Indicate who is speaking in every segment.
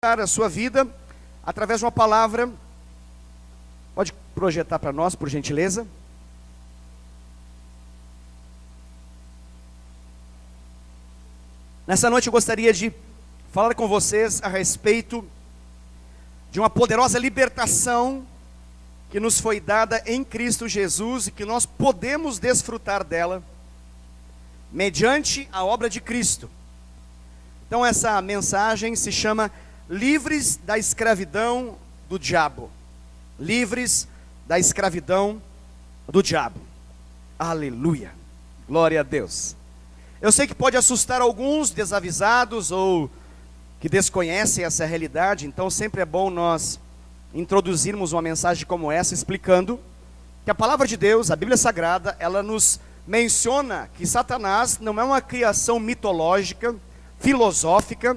Speaker 1: a sua vida através de uma palavra. Pode projetar para nós, por gentileza. Nessa noite eu gostaria de falar com vocês a respeito de uma poderosa libertação que nos foi dada em Cristo Jesus e que nós podemos desfrutar dela mediante a obra de Cristo. Então essa mensagem se chama Livres da escravidão do diabo. Livres da escravidão do diabo. Aleluia. Glória a Deus. Eu sei que pode assustar alguns desavisados ou que desconhecem essa realidade, então sempre é bom nós introduzirmos uma mensagem como essa, explicando que a palavra de Deus, a Bíblia Sagrada, ela nos menciona que Satanás não é uma criação mitológica, filosófica,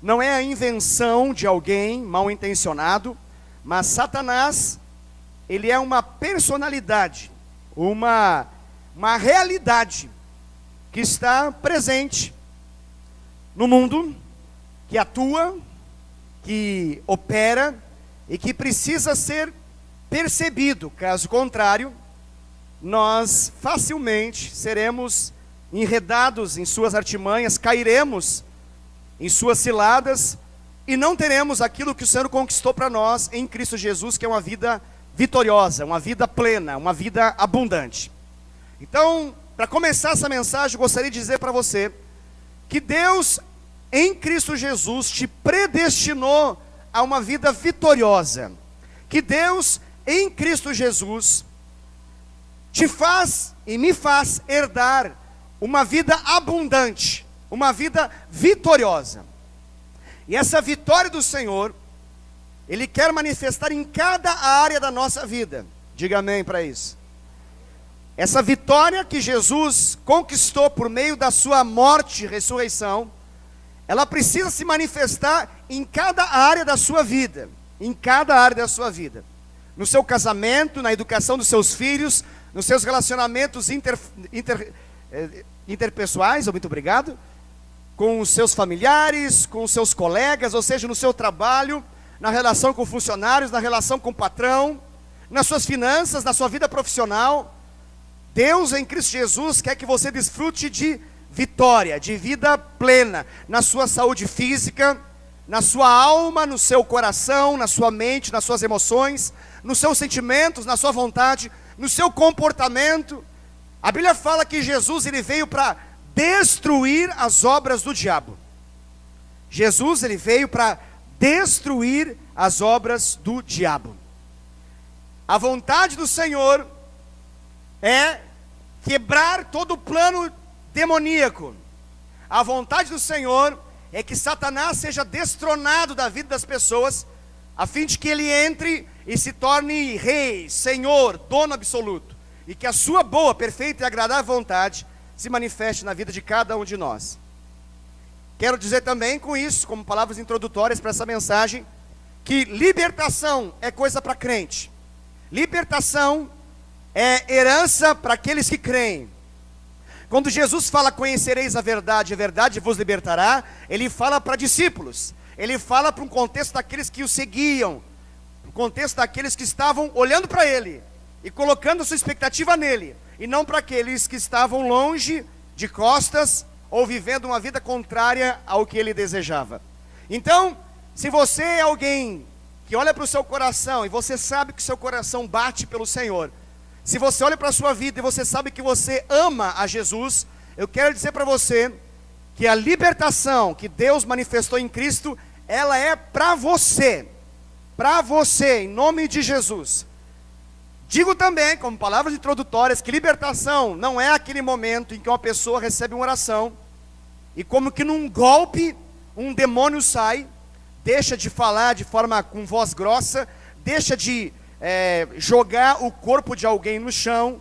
Speaker 1: não é a invenção de alguém mal intencionado, mas Satanás, ele é uma personalidade, uma realidade que está presente no mundo, que atua, que opera e que precisa ser percebido. Caso contrário, nós facilmente seremos enredados em suas artimanhas, cairemos em suas ciladas e não teremos aquilo que o Senhor conquistou para nós em Cristo Jesus, que é uma vida vitoriosa, uma vida plena, uma vida abundante. Então, para começar essa mensagem, eu gostaria de dizer para você que Deus, em Cristo Jesus, te predestinou a uma vida vitoriosa. Que Deus, em Cristo Jesus, te faz e me faz herdar uma vida abundante, uma vida vitoriosa. E essa vitória do Senhor, Ele quer manifestar em cada área da nossa vida. Diga amém para isso. Essa vitória que Jesus conquistou por meio da sua morte e ressurreição, ela precisa se manifestar em cada área da sua vida. Em cada área da sua vida. No seu casamento, na educação dos seus filhos, nos seus relacionamentos interpessoais, muito obrigado, com os seus familiares, com os seus colegas, ou seja, no seu trabalho, na relação com funcionários, na relação com o patrão, nas suas finanças, na sua vida profissional. Deus em Cristo Jesus quer que você desfrute de vitória, de vida plena, na sua saúde física, na sua alma, no seu coração, na sua mente, nas suas emoções, nos seus sentimentos, na sua vontade, no seu comportamento. A Bíblia fala que Jesus, ele veio para destruir as obras do diabo. Jesus, ele veio para destruir as obras do diabo. A vontade do Senhor é quebrar todo o plano demoníaco. A vontade do Senhor é que Satanás seja destronado da vida das pessoas, a fim de que ele entre e se torne rei, senhor, dono absoluto, e que a sua boa, perfeita e agradável vontade se manifeste na vida de cada um de nós. Quero dizer também com isso, como palavras introdutórias para essa mensagem, que libertação é coisa para crente. Libertação é herança para aqueles que creem. Quando Jesus fala, conhecereis a verdade vos libertará, ele fala para discípulos, ele fala para um contexto daqueles que o seguiam, um contexto daqueles que estavam olhando para ele, e colocando sua expectativa nele, e não para aqueles que estavam longe, de costas, ou vivendo uma vida contrária ao que ele desejava. Então, se você é alguém que olha para o seu coração, e você sabe que o seu coração bate pelo Senhor, se você olha para a sua vida e você sabe que você ama a Jesus, eu quero dizer para você que a libertação que Deus manifestou em Cristo, ela é para você, em nome de Jesus. Digo também, como palavras introdutórias, que libertação não é aquele momento em que uma pessoa recebe uma oração e como que num golpe, um demônio sai, deixa de falar de forma com voz grossa, deixa de jogar o corpo de alguém no chão,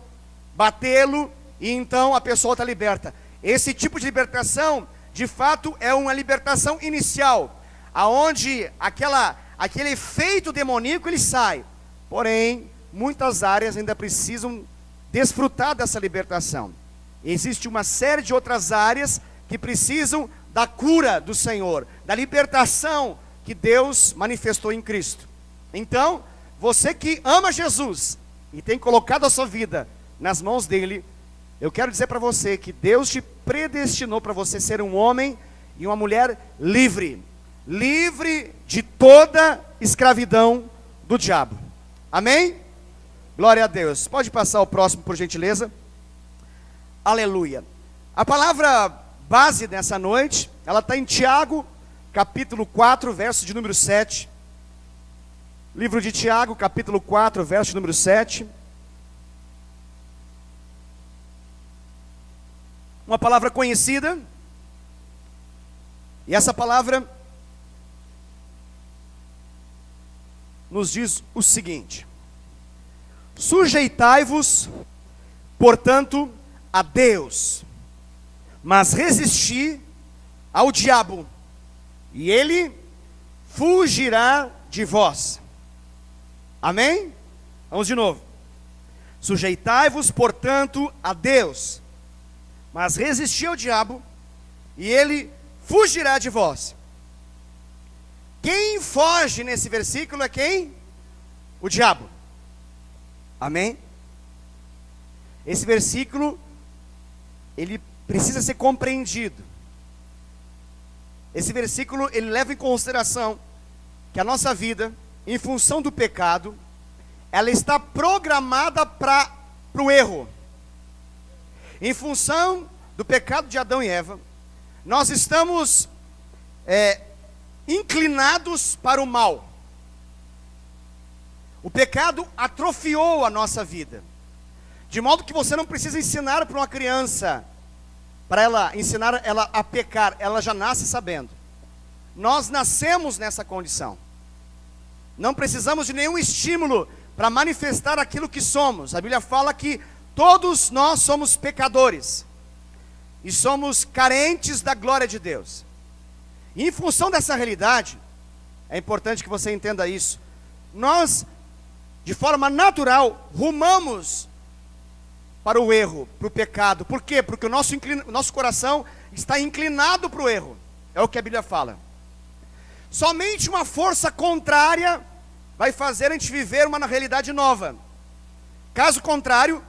Speaker 1: batê-lo, e então a pessoa está liberta. Esse tipo de libertação, de fato, é uma libertação inicial, aonde aquele efeito demoníaco ele sai. Porém, muitas áreas ainda precisam desfrutar dessa libertação. Existe uma série de outras áreas que precisam da cura do Senhor, da libertação que Deus manifestou em Cristo. Então, você que ama Jesus e tem colocado a sua vida nas mãos dele, eu quero dizer para você que Deus te predestinou para você ser um homem e uma mulher livre, livre de toda escravidão do diabo. Amém? Glória a Deus. Pode passar o próximo, por gentileza. Aleluia. A palavra base nessa noite, ela está em Tiago, capítulo 4, verso de número 7. Livro de Tiago, capítulo 4, verso de número 7. Uma palavra conhecida. E essa palavra nos diz o seguinte: sujeitai-vos, portanto, a Deus, mas resisti ao diabo, e ele fugirá de vós. Amém? Vamos de novo. Sujeitai-vos, portanto, a Deus, mas resisti ao diabo, e ele fugirá de vós. Quem foge nesse versículo é quem? O diabo. Amém? Esse versículo, ele precisa ser compreendido. Esse versículo, ele leva em consideração que a nossa vida, em função do pecado, ela está programada para o erro. Em função do pecado de Adão e Eva, nós estamos inclinados para o mal. O pecado atrofiou a nossa vida, de modo que você não precisa ensinar para uma criança, para ela ensinar ela a pecar, ela já nasce sabendo. Nós nascemos nessa condição. Não precisamos de nenhum estímulo para manifestar aquilo que somos. A Bíblia fala que todos nós somos pecadores e somos carentes da glória de Deus. E em função dessa realidade, é importante que você entenda isso, nós, de forma natural, rumamos para o erro, para o pecado. Por quê? Porque o nosso coração está inclinado para o erro. É o que a Bíblia fala. Somente uma força contrária vai fazer a gente viver uma realidade nova. Caso contrário,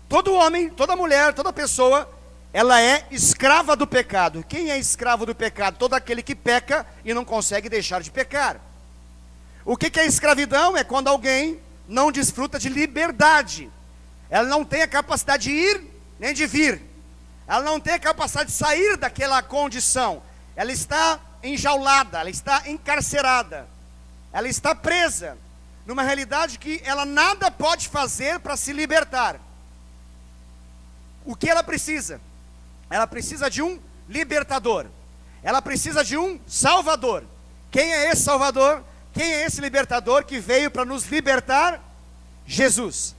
Speaker 1: todo homem, toda mulher, toda pessoa, ela é escrava do pecado. Quem é escravo do pecado? Todo aquele que peca e não consegue deixar de pecar. O que é escravidão? É quando alguém não desfruta de liberdade. Ela não tem a capacidade de ir nem de vir. Ela não tem a capacidade de sair daquela condição. Ela está enjaulada, ela está encarcerada. Ela está presa numa realidade que ela nada pode fazer para se libertar. O que ela precisa? Ela precisa de um libertador. Ela precisa de um salvador. Quem é esse salvador? Quem é esse libertador que veio para nos libertar? Jesus.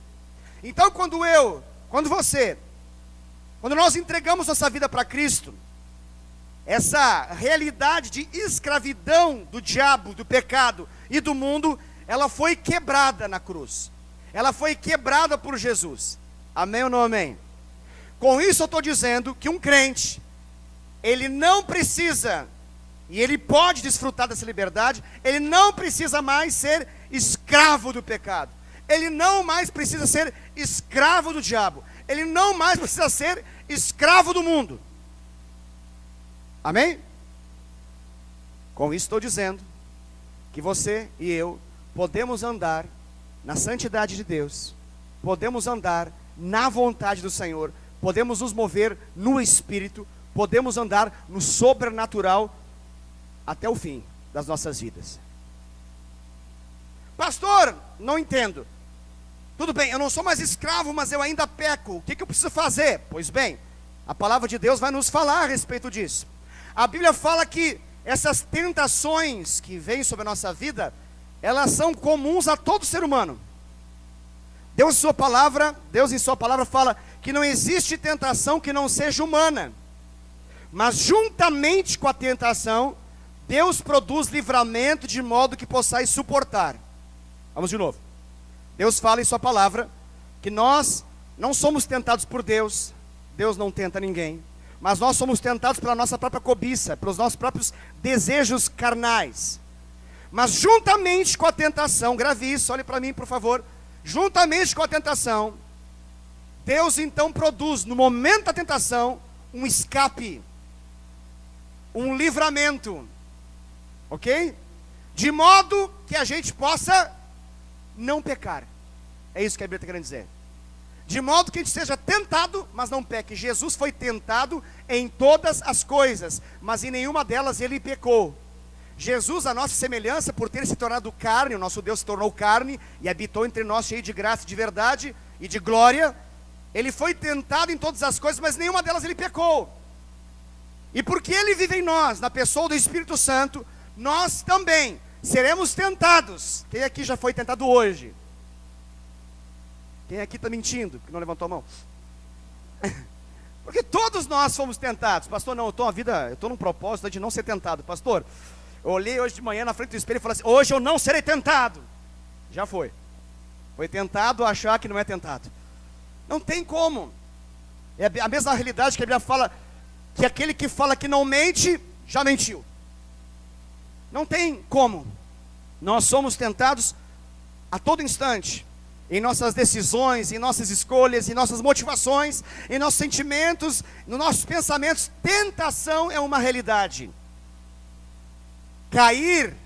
Speaker 1: Então quando nós entregamos nossa vida para Cristo, essa realidade de escravidão do diabo, do pecado e do mundo, ela foi quebrada na cruz. Ela foi quebrada por Jesus. Amém ou não amém? Com isso eu estou dizendo que um crente, ele não precisa, e ele pode desfrutar dessa liberdade, ele não precisa mais ser escravo do pecado. Ele não mais precisa ser escravo do diabo. Ele não mais precisa ser escravo do mundo. Amém? Com isso estou dizendo que você e eu podemos andar na santidade de Deus, podemos andar na vontade do Senhor, podemos nos mover no Espírito, podemos andar no sobrenatural até o fim das nossas vidas. Pastor, não entendo. Tudo bem, eu não sou mais escravo, mas eu ainda peco. O que eu preciso fazer? Pois bem, a palavra de Deus vai nos falar a respeito disso. A Bíblia fala que essas tentações que vêm sobre a nossa vida, elas são comuns a todo ser humano. Deus em sua palavra fala que não existe tentação que não seja humana. Mas juntamente com a tentação, Deus produz livramento de modo que possais suportar. Vamos de novo. Deus fala em sua palavra que nós não somos tentados por Deus. Deus não tenta ninguém. Mas nós somos tentados pela nossa própria cobiça, pelos nossos próprios desejos carnais. Mas juntamente com a tentação, grave isso, olhe para mim por favor, juntamente com a tentação, Deus então produz no momento da tentação um escape, um livramento, ok? De modo que a gente possa não pecar. É isso que a Bíblia está querendo dizer. De modo que a gente seja tentado, mas não peque. Jesus foi tentado em todas as coisas, mas em nenhuma delas ele pecou. Jesus, a nossa semelhança, por ter se tornado carne, o nosso Deus se tornou carne e habitou entre nós cheio de graça, de verdade e de glória. Ele foi tentado em todas as coisas, mas nenhuma delas ele pecou. E porque ele vive em nós, na pessoa do Espírito Santo, nós também seremos tentados. Quem aqui já foi tentado hoje? Quem aqui está mentindo, que não levantou a mão? Porque todos nós fomos tentados. Pastor, não, eu estou num propósito de não ser tentado. Pastor, eu olhei hoje de manhã na frente do espelho e falei assim, hoje eu não serei tentado. Já foi. Foi tentado a achar que não é tentado. Não tem como. É a mesma realidade que a Bíblia fala, que aquele que fala que não mente, já mentiu. Não tem como. Nós somos tentados a todo instante. Em nossas decisões, em nossas escolhas, em nossas motivações, em nossos sentimentos, nos nossos pensamentos. Tentação é uma realidade. Cair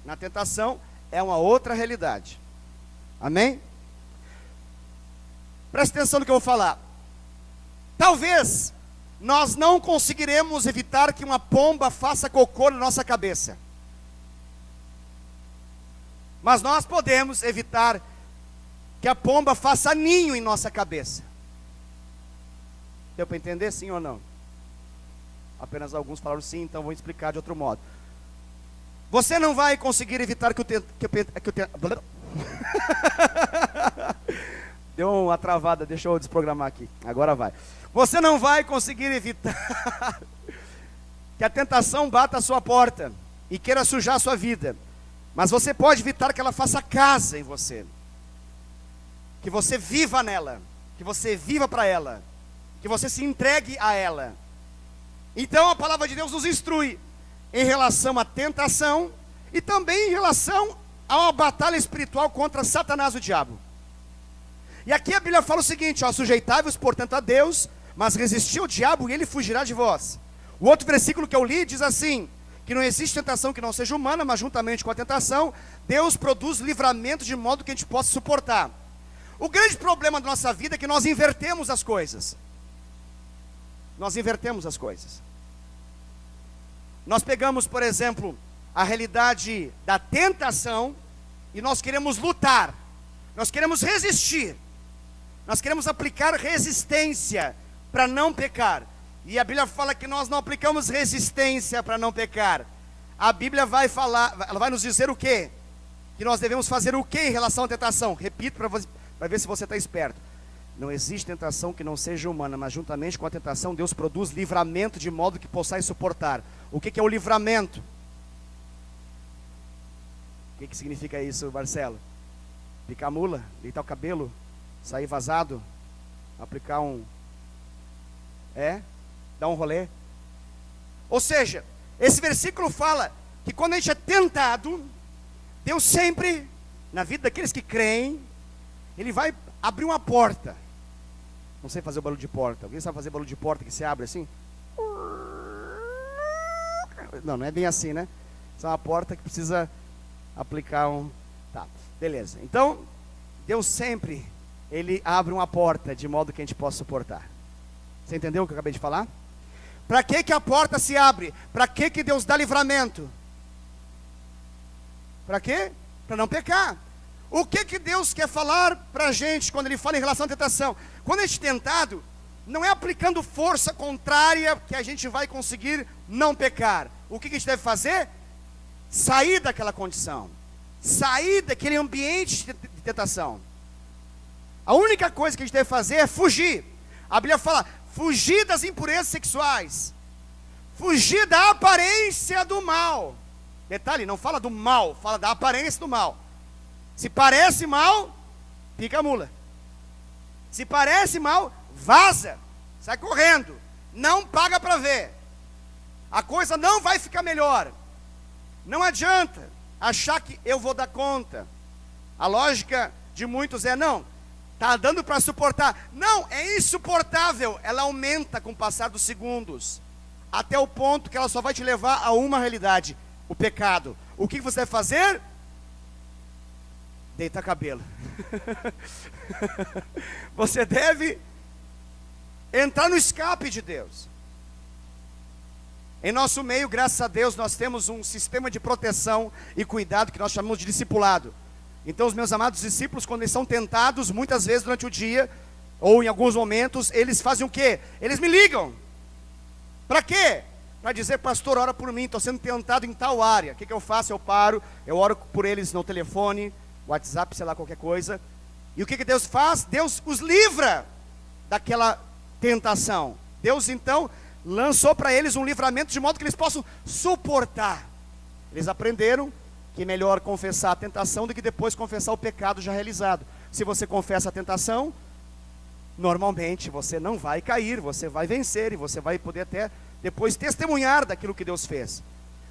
Speaker 1: na tentação é uma outra realidade. Amém? Presta atenção no que eu vou falar. Talvez nós não conseguiremos evitar que uma pomba faça cocô na nossa cabeça. Mas nós podemos evitar que a pomba faça ninho em nossa cabeça. Deu para entender, sim ou não? Apenas alguns falaram sim, então vou explicar de outro modo. Você não vai conseguir evitar Deu uma travada, deixa eu desprogramar aqui. Agora vai. Você não vai conseguir evitar que a tentação bata a sua porta e queira sujar a sua vida. Mas você pode evitar que ela faça casa em você. Que você viva nela, que você viva para ela, que você se entregue a ela. Então a palavra de Deus nos instrui em relação à tentação e também em relação a uma batalha espiritual contra Satanás, o diabo. E aqui a Bíblia fala o seguinte, ó, sujeitai-vos portanto a Deus, mas resisti ao diabo e ele fugirá de vós. O outro versículo que eu li diz assim, que não existe tentação que não seja humana, mas juntamente com a tentação, Deus produz livramento de modo que a gente possa suportar. O grande problema da nossa vida é que nós invertemos as coisas. Nós invertemos as coisas. Nós pegamos, por exemplo, a realidade da tentação e nós queremos lutar. Nós queremos resistir. Nós queremos aplicar resistência para não pecar. E a Bíblia fala que nós não aplicamos resistência para não pecar. A Bíblia vai falar, ela vai nos dizer o quê? Que nós devemos fazer o quê em relação à tentação? Repito para ver se você está esperto. Não existe tentação que não seja humana, mas juntamente com a tentação, Deus produz livramento de modo que possais suportar. O que é o livramento? O que significa isso, Marcelo? Picar a mula, deitar o cabelo, sair vazado, aplicar dar um rolê. Ou seja, esse versículo fala que quando a gente é tentado, Deus sempre, na vida daqueles que creem, Ele vai abrir uma porta. Não sei fazer o barulho de porta. Alguém sabe fazer barulho de porta que se abre assim? Não, não é bem assim, né? Isso é uma porta que precisa aplicar Tá, beleza. Então, Deus sempre, Ele abre uma porta de modo que a gente possa suportar. Você entendeu o que eu acabei de falar? Para que a porta se abre? Para que Deus dá livramento? Para quê? Para não pecar. O que Deus quer falar para a gente quando Ele fala em relação à tentação? Quando a gente é tentado, não é aplicando força contrária que a gente vai conseguir não pecar. O que a gente deve fazer? Sair daquela condição. Sair daquele ambiente de tentação. A única coisa que a gente deve fazer é fugir. A Bíblia fala, fugir das impurezas sexuais. Fugir da aparência do mal. Detalhe, não fala do mal, fala da aparência do mal. Se parece mal, pica a mula. Se parece mal, vaza. Sai correndo. Não paga para ver. A coisa não vai ficar melhor. Não adianta. achar que eu vou dar conta. A lógica de muitos é, não, está dando para suportar. Não, é insuportável. Ela aumenta com o passar dos segundos, até o ponto que ela só vai te levar a uma realidade: o pecado. O que você vai fazer? Deitar cabelo. Você deve entrar no escape de Deus. Em nosso meio, graças a Deus, nós temos um sistema de proteção e cuidado que nós chamamos de discipulado. Então os meus amados discípulos, quando eles são tentados, muitas vezes durante o dia, ou em alguns momentos, eles fazem o quê? Eles me ligam. Para quê? Para dizer: pastor, ora por mim, estou sendo tentado em tal área. O que eu faço? Eu paro, eu oro por eles no telefone, WhatsApp, sei lá, qualquer coisa. E o que Deus faz? Deus os livra daquela tentação. Deus então lançou para eles um livramento de modo que eles possam suportar. Eles aprenderam que é melhor confessar a tentação do que depois confessar o pecado já realizado. Se você confessa a tentação, normalmente você não vai cair, você vai vencer e você vai poder até depois testemunhar daquilo que Deus fez.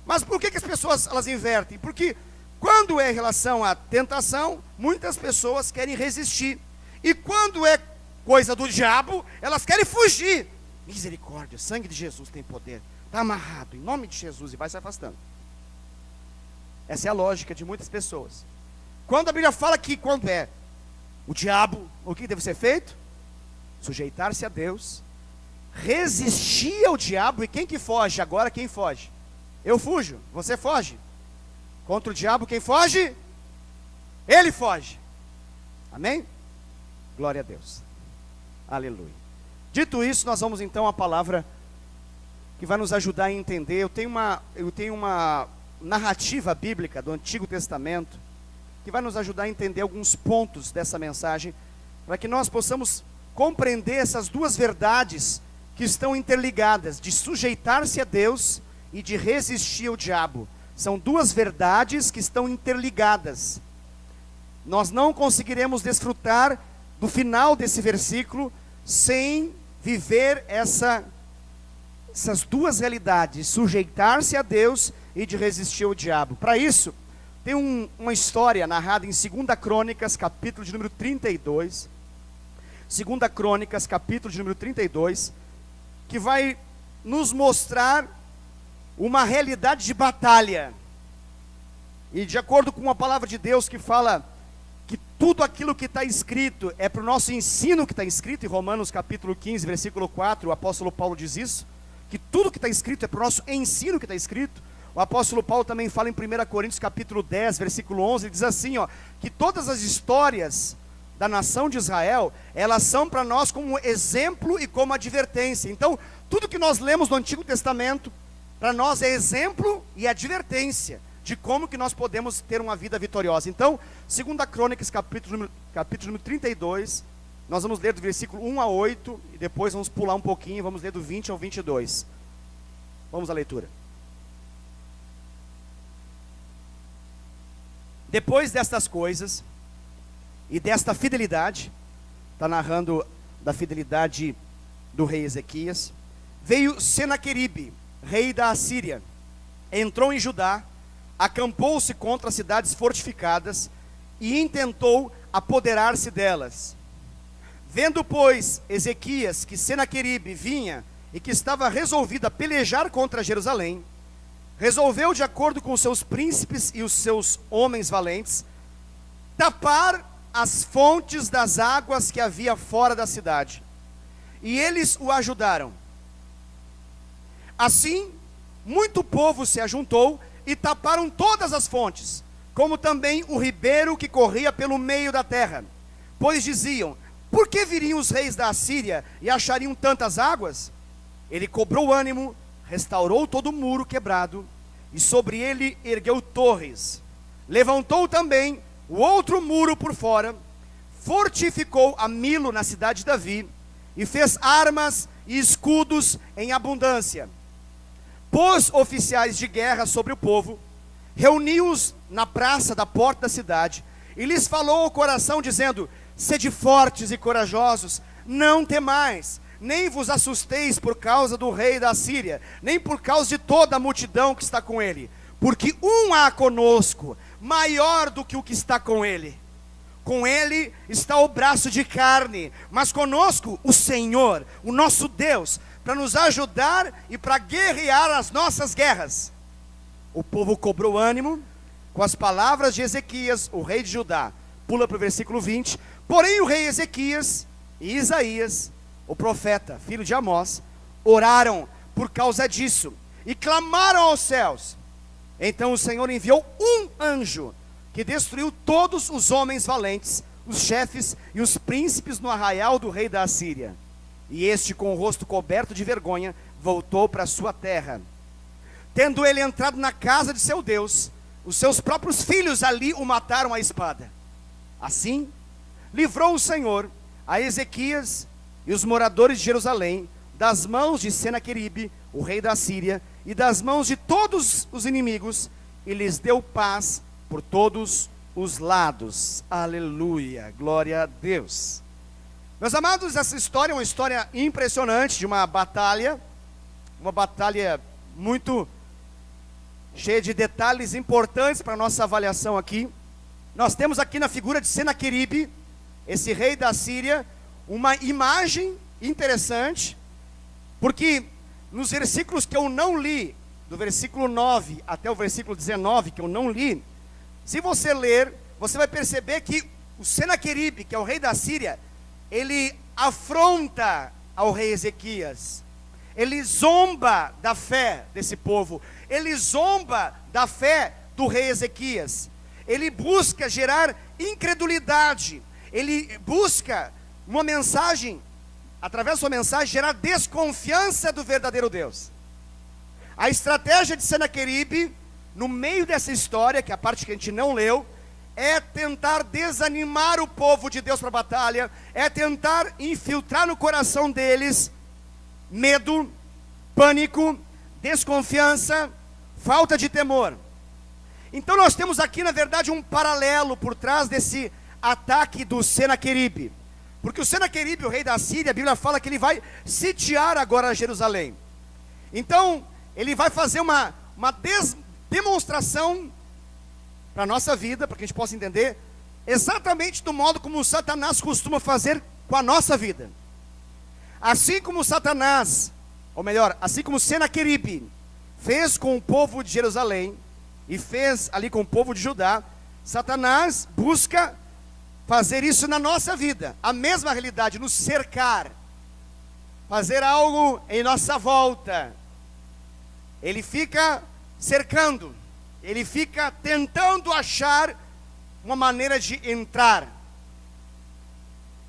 Speaker 1: Mas por que as pessoas elas invertem? Porque quando é em relação à tentação, muitas pessoas querem resistir. E quando é coisa do diabo, elas querem fugir. Misericórdia, o sangue de Jesus tem poder. Está amarrado, em nome de Jesus, e vai se afastando. Essa é a lógica de muitas pessoas. Quando a Bíblia fala que quando é o diabo, o que deve ser feito? Sujeitar-se a Deus, resistir ao diabo. E quem que foge? Agora quem foge? Eu fujo, você foge. Contra o diabo quem foge? Ele foge. Amém? Glória a Deus. Aleluia. Dito isso, nós vamos então à palavra que vai nos ajudar a entender. Eu tenho uma narrativa bíblica do Antigo Testamento que vai nos ajudar a entender alguns pontos dessa mensagem, para que nós possamos compreender essas duas verdades que estão interligadas, de sujeitar-se a Deus e de resistir ao diabo. São duas verdades que estão interligadas. Nós não conseguiremos desfrutar do final desse versículo sem viver essas duas realidades, sujeitar-se a Deus e de resistir ao diabo. Para isso, tem uma história narrada em 2 Crônicas, capítulo de número 32. 2 Crônicas, capítulo de número 32, que vai nos mostrar uma realidade de batalha. E de acordo com a palavra de Deus que fala que tudo aquilo que está escrito é para o nosso ensino, que está escrito em Romanos capítulo 15, versículo 4, o apóstolo Paulo diz isso, que tudo que está escrito é para o nosso ensino que está escrito. O apóstolo Paulo também fala em 1 Coríntios capítulo 10, versículo 11, ele diz assim, que todas as histórias da nação de Israel, elas são para nós como exemplo e como advertência. Então, tudo que nós lemos no Antigo Testamento, para nós é exemplo e advertência de como que nós podemos ter uma vida vitoriosa. Então, 2 Crônicas, capítulo número 32, nós vamos ler do versículo 1 a 8, e depois vamos pular um pouquinho, vamos ler do 20 ao 22. Vamos à leitura. Depois destas coisas, e desta fidelidade, está narrando da fidelidade do rei Ezequias, veio Senaqueribe, rei da Assíria, entrou em Judá, acampou-se contra as cidades fortificadas e intentou apoderar-se delas. Vendo, pois, Ezequias que Senaqueribe vinha e que estava resolvido a pelejar contra Jerusalém, resolveu, de acordo com os seus príncipes e os seus homens valentes, tapar as fontes das águas que havia fora da cidade. E eles o ajudaram. Assim, muito povo se ajuntou e taparam todas as fontes, como também o ribeiro que corria pelo meio da terra. Pois diziam, por que viriam os reis da Assíria e achariam tantas águas? Ele cobrou ânimo, restaurou todo o muro quebrado, e sobre ele ergueu torres. Levantou também o outro muro por fora, fortificou a Milo na cidade de Davi, e fez armas e escudos em abundância. Pôs oficiais de guerra sobre o povo, reuniu-os na praça da porta da cidade, e lhes falou ao coração, dizendo, sede fortes e corajosos, não temais, nem vos assusteis por causa do rei da Assíria, nem por causa de toda a multidão que está com ele, porque um há conosco, maior do que o que está com ele. Com ele está o braço de carne, mas conosco o Senhor, o nosso Deus, para nos ajudar e para guerrear as nossas guerras. O povo cobrou ânimo com as palavras de Ezequias, o rei de Judá. Pula para o versículo 20. Porém o rei Ezequias e Isaías, o profeta, filho de Amós, oraram por causa disso e clamaram aos céus. Então o Senhor enviou um anjo que destruiu todos os homens valentes, os chefes e os príncipes no arraial do rei da Assíria. E este, com o rosto coberto de vergonha, voltou para sua terra. Tendo ele entrado na casa de seu Deus, os seus próprios filhos ali o mataram à espada. Assim, livrou o Senhor a Ezequias e os moradores de Jerusalém das mãos de Senaqueribe, o rei da Assíria, e das mãos de todos os inimigos, e lhes deu paz por todos os lados. Aleluia, glória a Deus. Meus amados, essa história é uma história impressionante de uma batalha muito cheia de detalhes importantes para a nossa avaliação aqui. Nós temos aqui na figura de Senaqueribe, esse rei da Síria, uma imagem interessante, porque nos versículos que eu não li, do versículo 9 até o versículo 19, que eu não li, se você ler, você vai perceber que o Senaqueribe, que é o rei da Síria, ele afronta ao rei Ezequias, ele zomba da fé desse povo, ele zomba da fé do rei Ezequias, ele busca gerar incredulidade, ele busca uma mensagem, através da sua mensagem, gerar desconfiança do verdadeiro Deus. A estratégia de Senaqueribe, no meio dessa história, que é a parte que a gente não leu, é tentar desanimar o povo de Deus para a batalha, é tentar infiltrar no coração deles medo, pânico, desconfiança, falta de temor. Então nós temos aqui, na verdade, um paralelo por trás desse ataque do Senaqueribe. Porque o Senaqueribe, o rei da Síria, a Bíblia fala que ele vai sitiar agora Jerusalém. Então, ele vai fazer uma demonstração para a nossa vida, para que a gente possa entender, exatamente do modo como Satanás costuma fazer com a nossa vida. Assim como Satanás, ou melhor, assim como Senaqueribe fez com o povo de Jerusalém, e fez ali com o povo de Judá, Satanás busca fazer isso na nossa vida, a mesma realidade, nos cercar, fazer algo em nossa volta. Ele fica cercando, ele fica tentando achar uma maneira de entrar.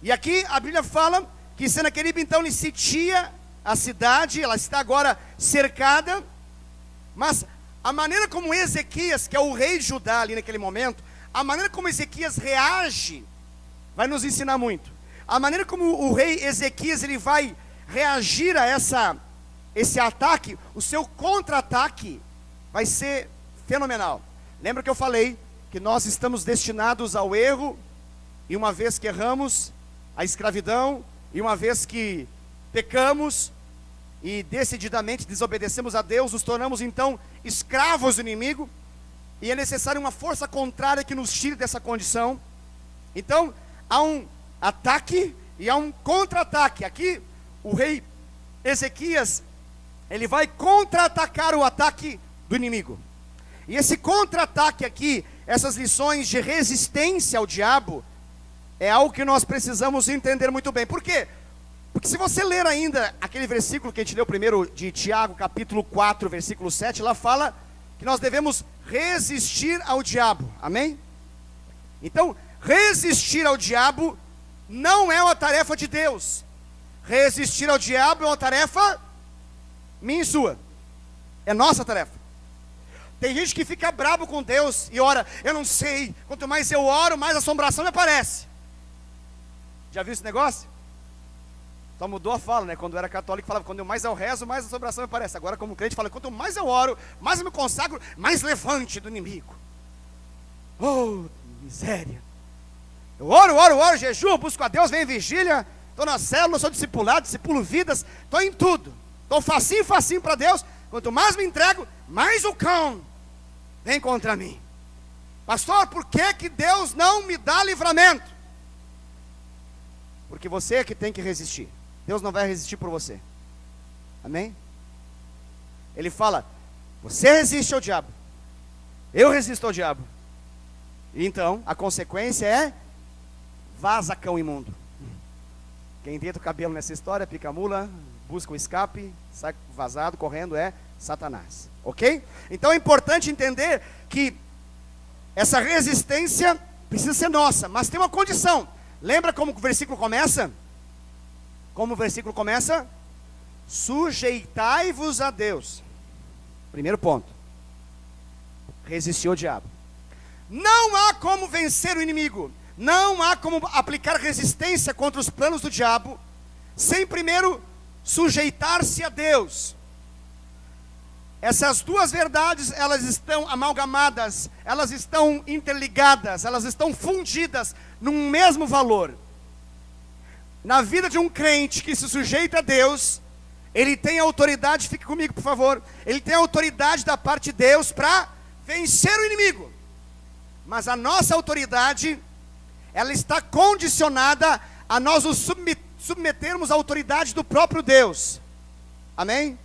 Speaker 1: E aqui a Bíblia fala que Senaqueribe então lhe sitia a cidade, ela está agora cercada, mas a maneira como Ezequias, que é o rei de Judá ali naquele momento, a maneira como Ezequias reage, vai nos ensinar muito. A maneira como o rei Ezequias ele vai reagir a esse ataque, o seu contra-ataque vai ser fenomenal. Lembra que eu falei que nós estamos destinados ao erro, e uma vez que erramos, à escravidão, e uma vez que pecamos, e decididamente desobedecemos a Deus, nos tornamos então escravos do inimigo, e é necessário uma força contrária que nos tire dessa condição. Então, há um ataque e há um contra-ataque. Aqui, o rei Ezequias, ele vai contra-atacar o ataque do inimigo. E esse contra-ataque aqui, essas lições de resistência ao diabo, é algo que nós precisamos entender muito bem. Por quê? Porque se você ler ainda aquele versículo que a gente leu primeiro de Tiago, capítulo 4, versículo 7, lá fala que nós devemos resistir ao diabo, amém? Então, resistir ao diabo não é uma tarefa de Deus. Resistir ao diabo é uma tarefa minha e sua, é nossa tarefa. Tem gente que fica bravo com Deus e ora, eu não sei, quanto mais eu oro, mais assombração me aparece. Já viu esse negócio? Só mudou a fala, né? Quando eu era católico, falava, quanto mais eu rezo, mais assombração me aparece. Agora, como crente, fala, quanto mais eu oro, mais eu me consagro, mais levante do inimigo. Oh, miséria. Eu oro, jejum, busco a Deus, venho em vigília, estou na célula, sou discipulado, discipulo vidas, estou em tudo. Estou facinho para Deus. Quanto mais me entrego, mais o cão vem contra mim. Pastor, por que Deus não me dá livramento? Porque você é que tem que resistir. Deus não vai resistir por você. Amém? Ele fala, você resiste ao diabo, eu resisto ao diabo. E então, a consequência é, vaza, cão imundo. Quem deita o cabelo nessa história, pica a mula, busca o escape, sai vazado, correndo, é Satanás. Ok? Então é importante entender que essa resistência precisa ser nossa, mas tem uma condição. Lembra como o versículo começa? Como o versículo começa? Sujeitai-vos a Deus. Primeiro ponto. Resistir ao diabo. Não há como vencer o inimigo. Não há como aplicar resistência contra os planos do diabo sem primeiro sujeitar-se a Deus. Essas duas verdades, elas estão amalgamadas, elas estão interligadas, elas estão fundidas num mesmo valor. Na vida de um crente que se sujeita a Deus, ele tem autoridade, fique comigo por favor, ele tem autoridade da parte de Deus para vencer o inimigo. Mas a nossa autoridade, ela está condicionada a nós nos submetermos à autoridade do próprio Deus. Amém?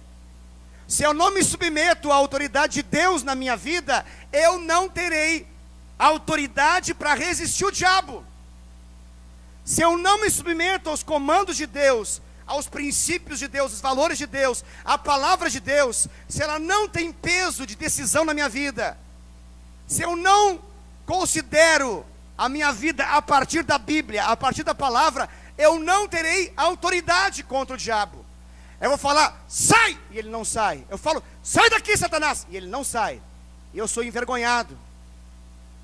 Speaker 1: Se eu não me submeto à autoridade de Deus na minha vida, eu não terei autoridade para resistir o diabo. Se eu não me submeto aos comandos de Deus, aos princípios de Deus, os valores de Deus, à palavra de Deus, se ela não tem peso de decisão na minha vida, se eu não considero a minha vida a partir da Bíblia, a partir da palavra, eu não terei autoridade contra o diabo. Eu vou falar, sai, e ele não sai. Eu falo, sai daqui, Satanás, e ele não sai. E eu sou envergonhado.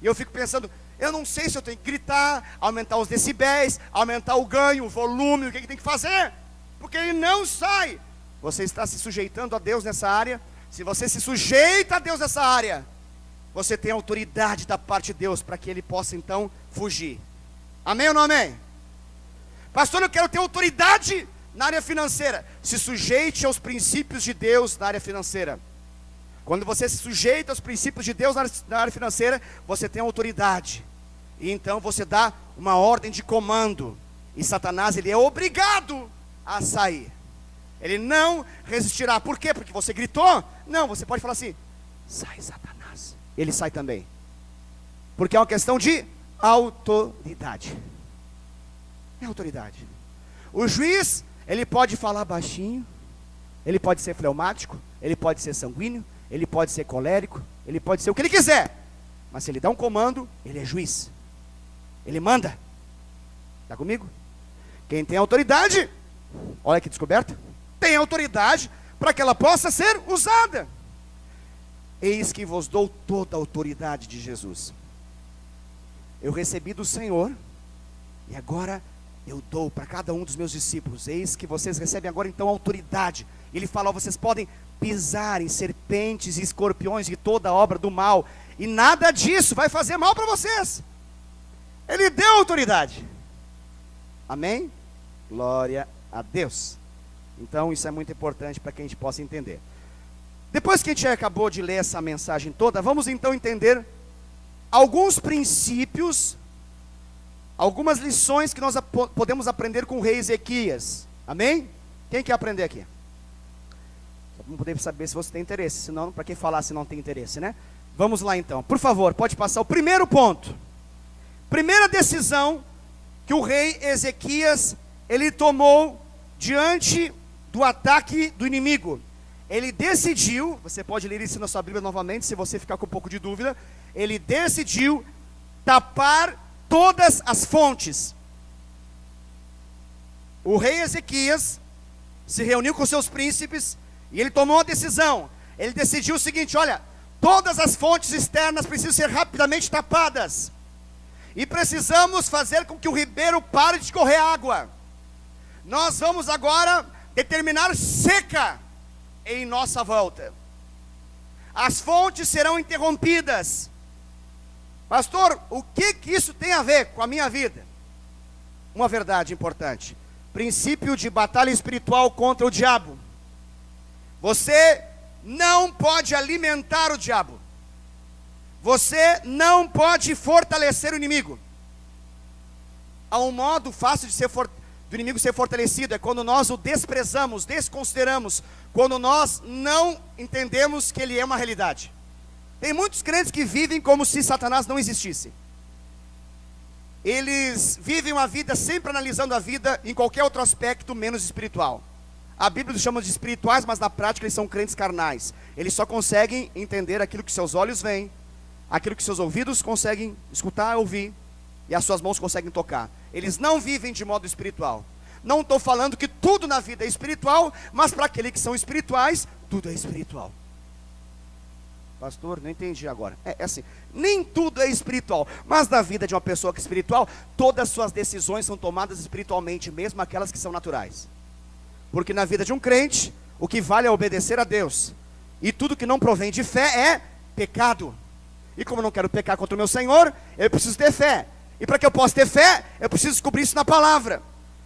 Speaker 1: E eu fico pensando, eu não sei se eu tenho que gritar, aumentar os decibéis, aumentar o ganho, o volume, o que tem que fazer, porque ele não sai. Você está se sujeitando a Deus nessa área. Se você se sujeita a Deus nessa área, você tem autoridade da parte de Deus para que ele possa então fugir. Amém ou não amém? Pastor, eu quero ter autoridade na área financeira. Se sujeite aos princípios de Deus na área financeira. Quando você se sujeita aos princípios de Deus na área financeira, você tem autoridade. E então você dá uma ordem de comando. E Satanás, ele é obrigado a sair. Ele não resistirá. Por quê? Porque você gritou? Não, você pode falar assim, sai, Satanás. Ele sai também. Porque é uma questão de autoridade. É autoridade. O juiz, ele pode falar baixinho, ele pode ser fleumático, ele pode ser sanguíneo, ele pode ser colérico, ele pode ser o que ele quiser. Mas se ele dá um comando, ele é juiz. Ele manda. Está comigo? Quem tem autoridade, olha que descoberta, tem autoridade para que ela possa ser usada. Eis que vos dou toda a autoridade de Jesus. Eu recebi do Senhor, e agora eu dou para cada um dos meus discípulos. Eis que vocês recebem agora então autoridade. Ele fala, vocês podem pisar em serpentes e escorpiões e toda a obra do mal, e nada disso vai fazer mal para vocês. Ele deu autoridade. Amém? Glória a Deus. Então isso é muito importante para que a gente possa entender. Depois que a gente acabou de ler essa mensagem toda, vamos então entender alguns princípios, algumas lições que nós podemos aprender com o rei Ezequias. Amém? Quem quer aprender aqui? Só para poder saber se você tem interesse, senão, para que falar se não tem interesse, né? Vamos lá então, por favor, pode passar o primeiro ponto. Primeira decisão que o rei Ezequias, ele tomou diante do ataque do inimigo. Ele decidiu, você pode ler isso na sua Bíblia novamente, se você ficar com um pouco de dúvida. Ele decidiu tapar todas as fontes. O rei Ezequias se reuniu com seus príncipes e ele tomou uma decisão. Ele decidiu o seguinte, olha, todas as fontes externas precisam ser rapidamente tapadas. E precisamos fazer com que o ribeiro pare de correr água. Nós vamos agora determinar seca em nossa volta. As fontes serão interrompidas. Pastor, o que isso tem a ver com a minha vida? Uma verdade importante. Princípio de batalha espiritual contra o diabo. Você não pode alimentar o diabo. Você não pode fortalecer o inimigo. Há um modo fácil do inimigo ser fortalecido, é quando nós o desprezamos, desconsideramos, quando nós não entendemos que ele é uma realidade. Tem muitos crentes que vivem como se Satanás não existisse. Eles vivem uma vida sempre analisando a vida em qualquer outro aspecto menos espiritual. A Bíblia os chama de espirituais, mas na prática eles são crentes carnais. Eles só conseguem entender aquilo que seus olhos veem, aquilo que seus ouvidos conseguem escutar, ouvir, e as suas mãos conseguem tocar. Eles não vivem de modo espiritual. Não estou falando que tudo na vida é espiritual, mas para aqueles que são espirituais, tudo é espiritual. Pastor, não entendi agora. É assim, nem tudo é espiritual, mas na vida de uma pessoa que é espiritual, todas as suas decisões são tomadas espiritualmente, mesmo aquelas que são naturais. Porque na vida de um crente, o que vale é obedecer a Deus. E tudo que não provém de fé é pecado. E como eu não quero pecar contra o meu Senhor, eu preciso ter fé. E para que eu possa ter fé, eu preciso descobrir isso na palavra.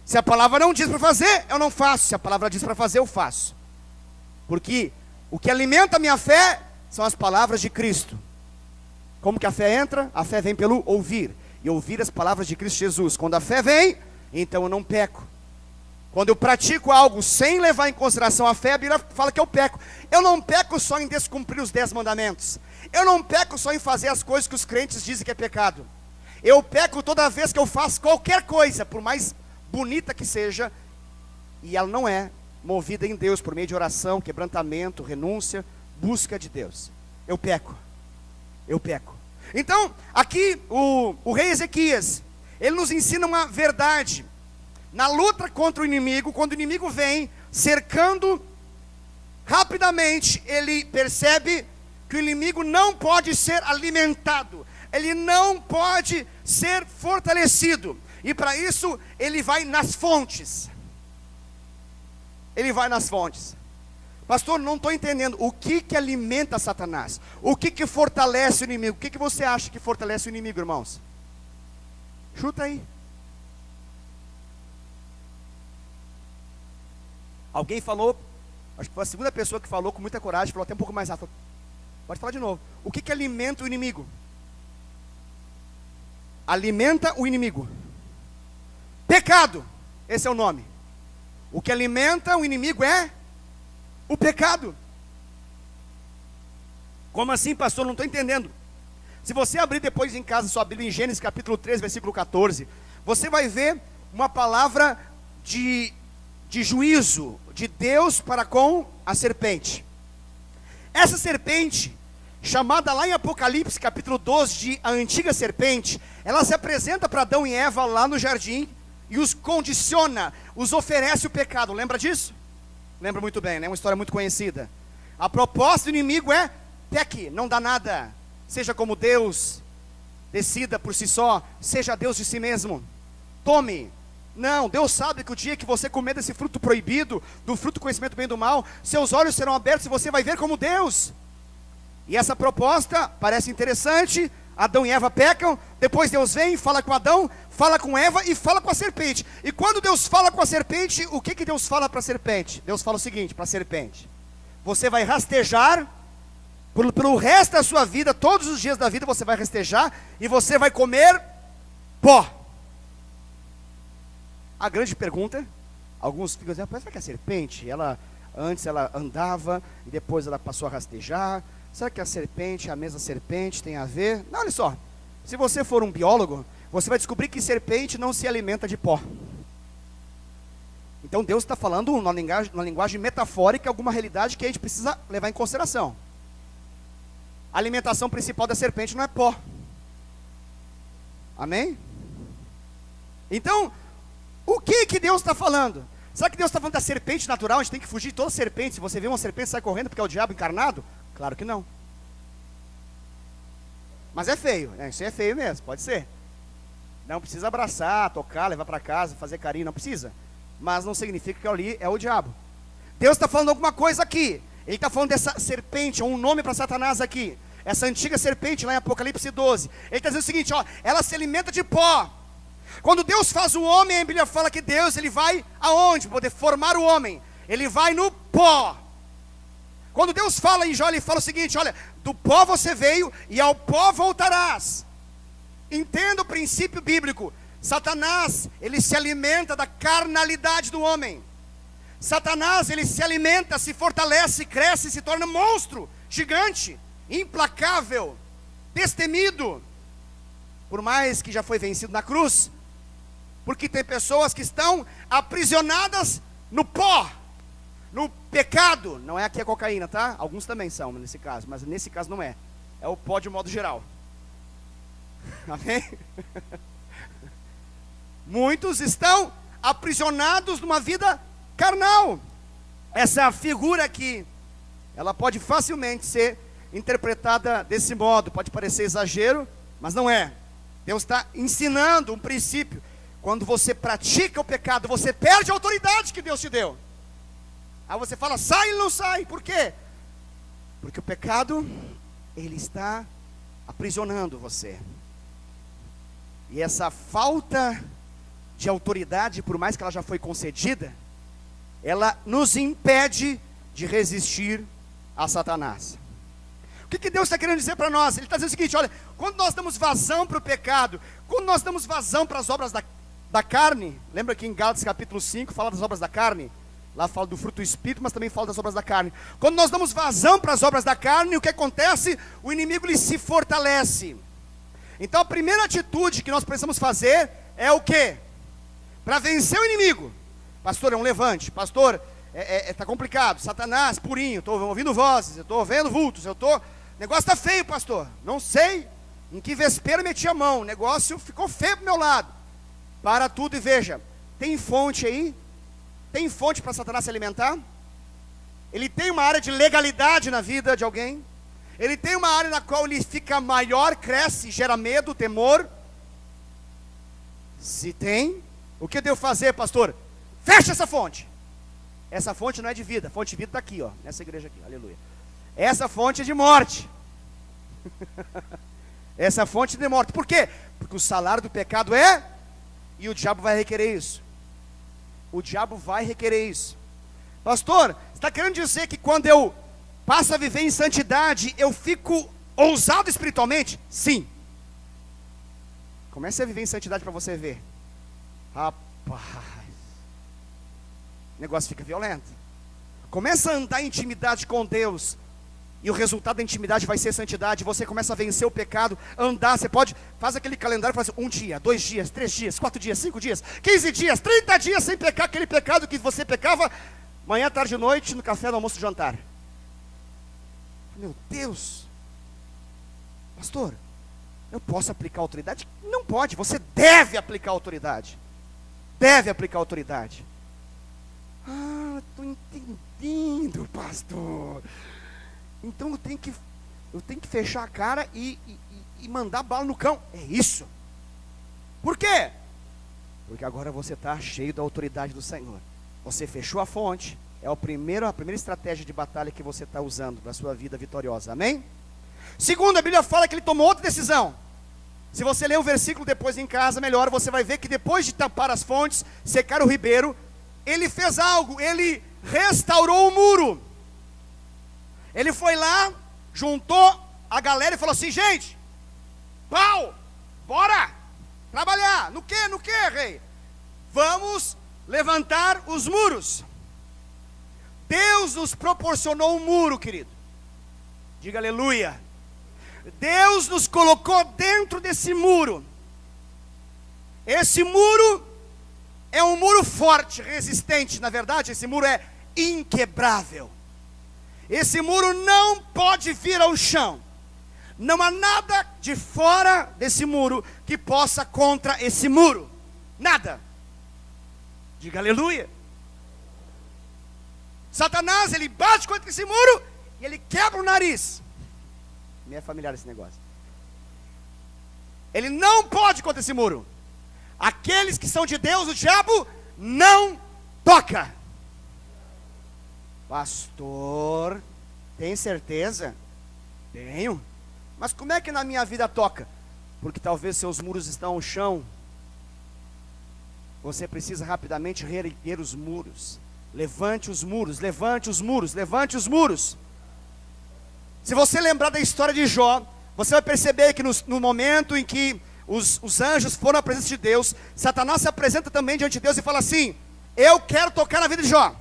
Speaker 1: Se a palavra não diz para fazer, eu não faço. Se a palavra diz para fazer, eu faço. Porque o que alimenta a minha fé são as palavras de Cristo. Como que a fé entra? A fé vem pelo ouvir. E ouvir as palavras de Cristo Jesus. Quando a fé vem, então eu não peco. Quando eu pratico algo sem levar em consideração a fé, a Bíblia fala que eu peco. Eu não peco só em descumprir os 10 mandamentos. Eu não peco só em fazer as coisas que os crentes dizem que é pecado. Eu peco toda vez que eu faço qualquer coisa, por mais bonita que seja, e ela não é movida em Deus, por meio de oração, quebrantamento, renúncia, busca de Deus. Eu peco. Então, aqui o rei Ezequias, ele nos ensina uma verdade. Na luta contra o inimigo, quando o inimigo vem cercando, rapidamente ele percebe que o inimigo não pode ser alimentado, ele não pode ser fortalecido, e para isso ele vai nas fontes. Pastor, não estou entendendo. O que alimenta Satanás? O que fortalece o inimigo? O que você acha que fortalece o inimigo, irmãos? Chuta aí. Alguém falou, acho que foi a segunda pessoa que falou com muita coragem, falou até um pouco mais rápido. Pode falar de novo. O que alimenta o inimigo? Alimenta o inimigo. Pecado. Esse é o nome. O que alimenta o inimigo é o pecado. Como assim, pastor? Não estou entendendo. Se você abrir depois em casa sua Bíblia em Gênesis capítulo 3, versículo 14, você vai ver uma palavra de juízo de Deus para com a serpente. Essa serpente, chamada lá em Apocalipse capítulo 12 de a antiga serpente, ela se apresenta para Adão e Eva lá no jardim e os condiciona, os oferece o pecado. Lembra disso? Lembra muito bem, né? Uma história muito conhecida. A proposta do inimigo é: peque, não dá nada, seja como Deus, decida por si só, seja Deus de si mesmo, tome. Não, Deus sabe que o dia que você comer desse fruto proibido, do fruto do conhecimento do bem e do mal, seus olhos serão abertos e você vai ver como Deus. E essa proposta parece interessante. Adão e Eva pecam, depois Deus vem, fala com Adão, fala com Eva e fala com a serpente. E quando Deus fala com a serpente, o que Deus fala para a serpente? Deus fala o seguinte para a serpente: você vai rastejar pelo resto da sua vida, todos os dias da vida você vai rastejar e você vai comer pó. A grande pergunta, alguns ficam dizendo: será que a serpente, antes ela andava e depois ela passou a rastejar? Será que a serpente, a mesma serpente, tem a ver? Não, olha só, se você for um biólogo, você vai descobrir que serpente não se alimenta de pó. Então Deus está falando numa linguagem metafórica, alguma realidade que a gente precisa levar em consideração. A alimentação principal da serpente não é pó. Amém? Então, o que Deus está falando? Será que Deus está falando da serpente natural? A gente tem que fugir de toda serpente. Se você vê uma serpente, sai correndo porque é o diabo encarnado? Claro que não. Mas é feio, né? Isso é feio mesmo, pode ser. Não precisa abraçar, tocar, levar para casa, fazer carinho, não precisa. Mas não significa que ali é o diabo. Deus está falando alguma coisa aqui. Ele está falando dessa serpente, um nome para Satanás aqui. Essa antiga serpente lá em Apocalipse 12. Ele está dizendo o seguinte, ó, ela se alimenta de pó. Quando Deus faz o homem, a Bíblia fala que Deus, ele vai aonde? Para poder formar o homem. Ele vai no pó. Quando Deus fala em Jó, Ele fala o seguinte: olha, do pó você veio e ao pó voltarás. Entenda o princípio bíblico. Satanás, ele se alimenta da carnalidade do homem. Satanás, ele se alimenta, se fortalece, cresce, se torna monstro, gigante, implacável, destemido. Por mais que já foi vencido na cruz. Porque tem pessoas que estão aprisionadas no pó, no pecado. Não é aqui a cocaína, tá? Alguns também são nesse caso, mas nesse caso não é. É o pó de modo geral. Amém? Muitos estão aprisionados numa vida carnal. Essa figura aqui, ela pode facilmente ser interpretada desse modo. Pode parecer exagero, mas não é. Deus está ensinando um princípio. Quando você pratica o pecado, você perde a autoridade que Deus te deu. Aí você fala, sai, ele não sai. Por quê? Porque o pecado, ele está aprisionando você. E essa falta de autoridade, por mais que ela já foi concedida, ela nos impede de resistir a Satanás. O que Deus está querendo dizer para nós? Ele está dizendo o seguinte: olha, quando nós damos vazão para o pecado, quando nós damos vazão para as obras da carne, lembra que em Gálatas capítulo 5 fala das obras da carne? Lá fala do fruto do Espírito, mas também fala das obras da carne. Quando nós damos vazão para as obras da carne, o que acontece? O inimigo ele se fortalece. Então a primeira atitude que nós precisamos fazer é o quê? Para vencer o inimigo. Pastor, é um levante. Pastor, está complicado. Satanás, purinho, estou ouvindo vozes, eu estou vendo vultos, o negócio está feio, pastor. Não sei em que vespeiro meti a mão, o negócio ficou feio para o meu lado. Para tudo e veja, tem fonte aí? Tem fonte para Satanás se alimentar? Ele tem uma área de legalidade na vida de alguém? Ele tem uma área na qual ele fica maior, cresce, gera medo, temor? Se tem, o que eu devo fazer, pastor? Fecha essa fonte. Essa fonte não é de vida, a fonte de vida está aqui, ó, nessa igreja aqui, aleluia. Essa fonte é de morte. Essa fonte é de morte. Por quê? Porque o salário do pecado é, e o diabo vai requerer isso. O diabo vai requerer isso. Pastor, você está querendo dizer que quando eu passo a viver em santidade, eu fico ousado espiritualmente? Sim. Comece a viver em santidade para você ver. Rapaz, o negócio fica violento. Começa a andar em intimidade com Deus, e o resultado da intimidade vai ser santidade. Você começa a vencer o pecado, andar. Você pode, faz aquele calendário, faz 1 dia, 2 dias, 3 dias, 4 dias, 5 dias, 15 dias, 30 dias sem pecar aquele pecado que você pecava manhã, tarde e noite, no café, no almoço e jantar. Meu Deus, pastor, eu posso aplicar autoridade? Não pode, você deve aplicar autoridade. Deve aplicar autoridade. Ah, estou entendendo, pastor. Então eu tenho que fechar a cara e mandar bala no cão. É isso. Por quê? Porque agora você está cheio da autoridade do Senhor. Você fechou a fonte. É a primeira estratégia de batalha que você está usando para a sua vida vitoriosa. Amém? Segundo, a Bíblia fala que ele tomou outra decisão. Se você ler o versículo depois em casa, melhor, você vai ver que depois de tampar as fontes, secar o ribeiro, ele fez algo. Ele restaurou o muro. Ele foi lá, juntou a galera e falou assim: gente, pau, bora trabalhar. No que, rei? Vamos levantar os muros. Deus nos proporcionou um muro, querido. Diga aleluia. Deus nos colocou dentro desse muro. Esse muro é um muro forte, resistente. Na verdade, esse muro é inquebrável. Esse muro não pode vir ao chão. Não há nada de fora desse muro que possa contra esse muro. Nada. Diga aleluia. Satanás, ele bate contra esse muro e ele quebra o nariz. Me é familiar esse negócio. Ele não pode contra esse muro. Aqueles que são de Deus, o diabo não toca. Pastor, tem certeza? Tenho. Mas como é que na minha vida toca? Porque talvez seus muros estão no chão. Você precisa rapidamente reerguer os muros. Levante os muros, levante os muros, levante os muros. Se você lembrar da história de Jó, você vai perceber que no momento em que os anjos foram à presença de Deus, Satanás se apresenta também diante de Deus e fala assim: eu quero tocar na vida de Jó.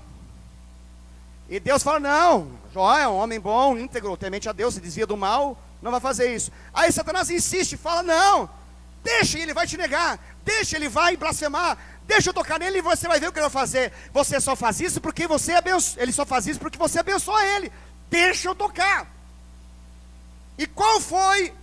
Speaker 1: E Deus fala: não, Jó é um homem bom, íntegro, temente a Deus, se desvia do mal, não vai fazer isso. Aí Satanás insiste, fala: não, deixa, ele vai te negar, deixa, ele vai blasfemar, deixa eu tocar nele e você vai ver o que ele vai fazer. Você só faz isso porque você abençoa, ele só faz isso porque você abençoa ele, deixa eu tocar. E qual foi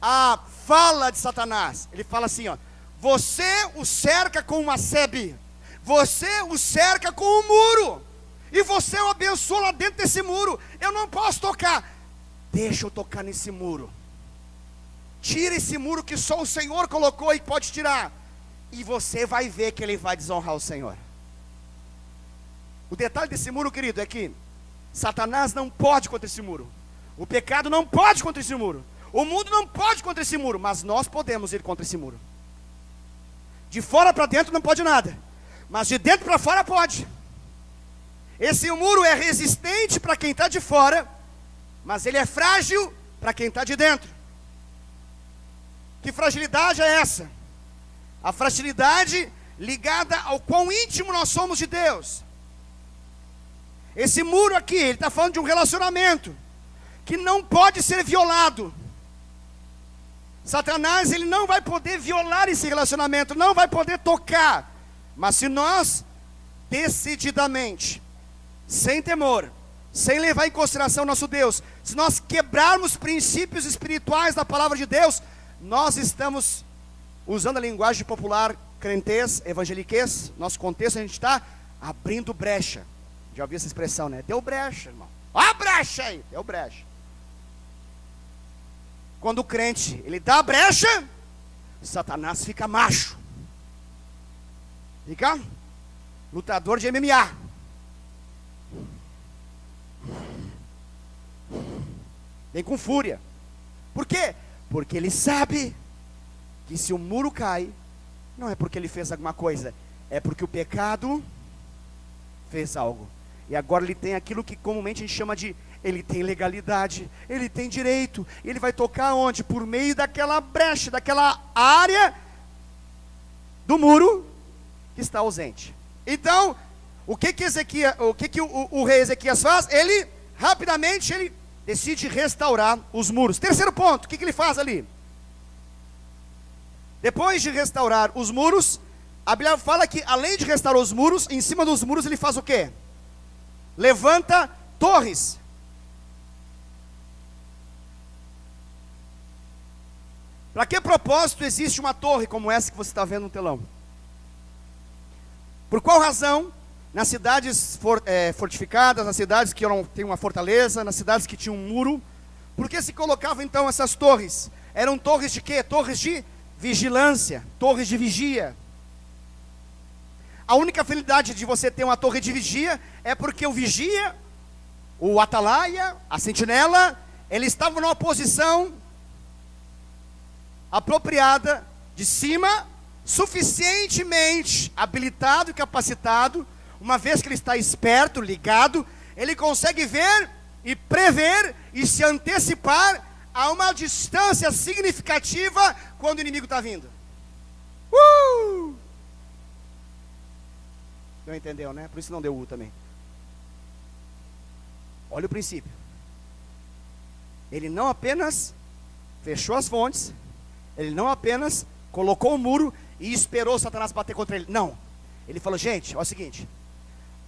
Speaker 1: a fala de Satanás? Ele fala assim, ó: você o cerca com uma sebe, você o cerca com um muro, e você o abençoa lá dentro desse muro, eu não posso tocar. Deixa eu tocar nesse muro, tira esse muro que só o Senhor colocou e pode tirar, e você vai ver que ele vai desonrar o Senhor. O detalhe desse muro, querido, é que Satanás não pode contra esse muro, o pecado não pode contra esse muro, o mundo não pode contra esse muro, mas nós podemos ir contra esse muro. De fora para dentro não pode nada, mas de dentro para fora pode. Esse muro é resistente para quem está de fora, mas ele é frágil para quem está de dentro. Que fragilidade é essa? A fragilidade ligada ao quão íntimo nós somos de Deus. Esse muro aqui, ele está falando de um relacionamento que não pode ser violado. Satanás, ele não vai poder violar esse relacionamento, não vai poder tocar. Mas se nós decididamente, sem temor, sem levar em consideração nosso Deus, se nós quebrarmos princípios espirituais da palavra de Deus, nós estamos usando a linguagem popular crentez, evangeliquez, nosso contexto, a gente está abrindo brecha. Já ouviu essa expressão, né? Deu brecha, irmão. Ó a brecha aí, deu brecha. Quando o crente, ele dá a brecha, Satanás fica macho. Fica lutador de MMA. Vem com fúria. Por quê? Porque ele sabe que se o muro cai, não é porque ele fez alguma coisa, é porque o pecado fez algo. E agora ele tem aquilo que comumente a gente chama de, ele tem legalidade, ele tem direito. Ele vai tocar onde? Por meio daquela brecha, daquela área do muro que está ausente. Então, o que o rei Ezequias faz? Ele, rapidamente, ele decide restaurar os muros. Terceiro ponto, o que ele faz ali? Depois de restaurar os muros, a Bíblia fala que, além de restaurar os muros, em cima dos muros ele faz o quê? Levanta torres. Para que propósito existe uma torre como essa que você está vendo no telão? Por qual razão, nas cidades fortificadas, nas cidades que têm uma fortaleza, nas cidades que tinham um muro, por que se colocavam então essas torres? Eram torres de quê? Torres de vigilância, torres de vigia. A única finalidade de você ter uma torre de vigia é porque o vigia, o atalaia, a sentinela, ele estava numa posição apropriada de cima, suficientemente habilitado e capacitado, uma vez que ele está esperto, ligado, ele consegue ver e prever e se antecipar a uma distância significativa quando o inimigo está vindo. Não entendeu, né? Por isso não deu também. Olha o princípio. Ele não apenas fechou as fontes, ele não apenas colocou o muro e esperou Satanás bater contra ele. Não. Ele falou: gente, olha o seguinte,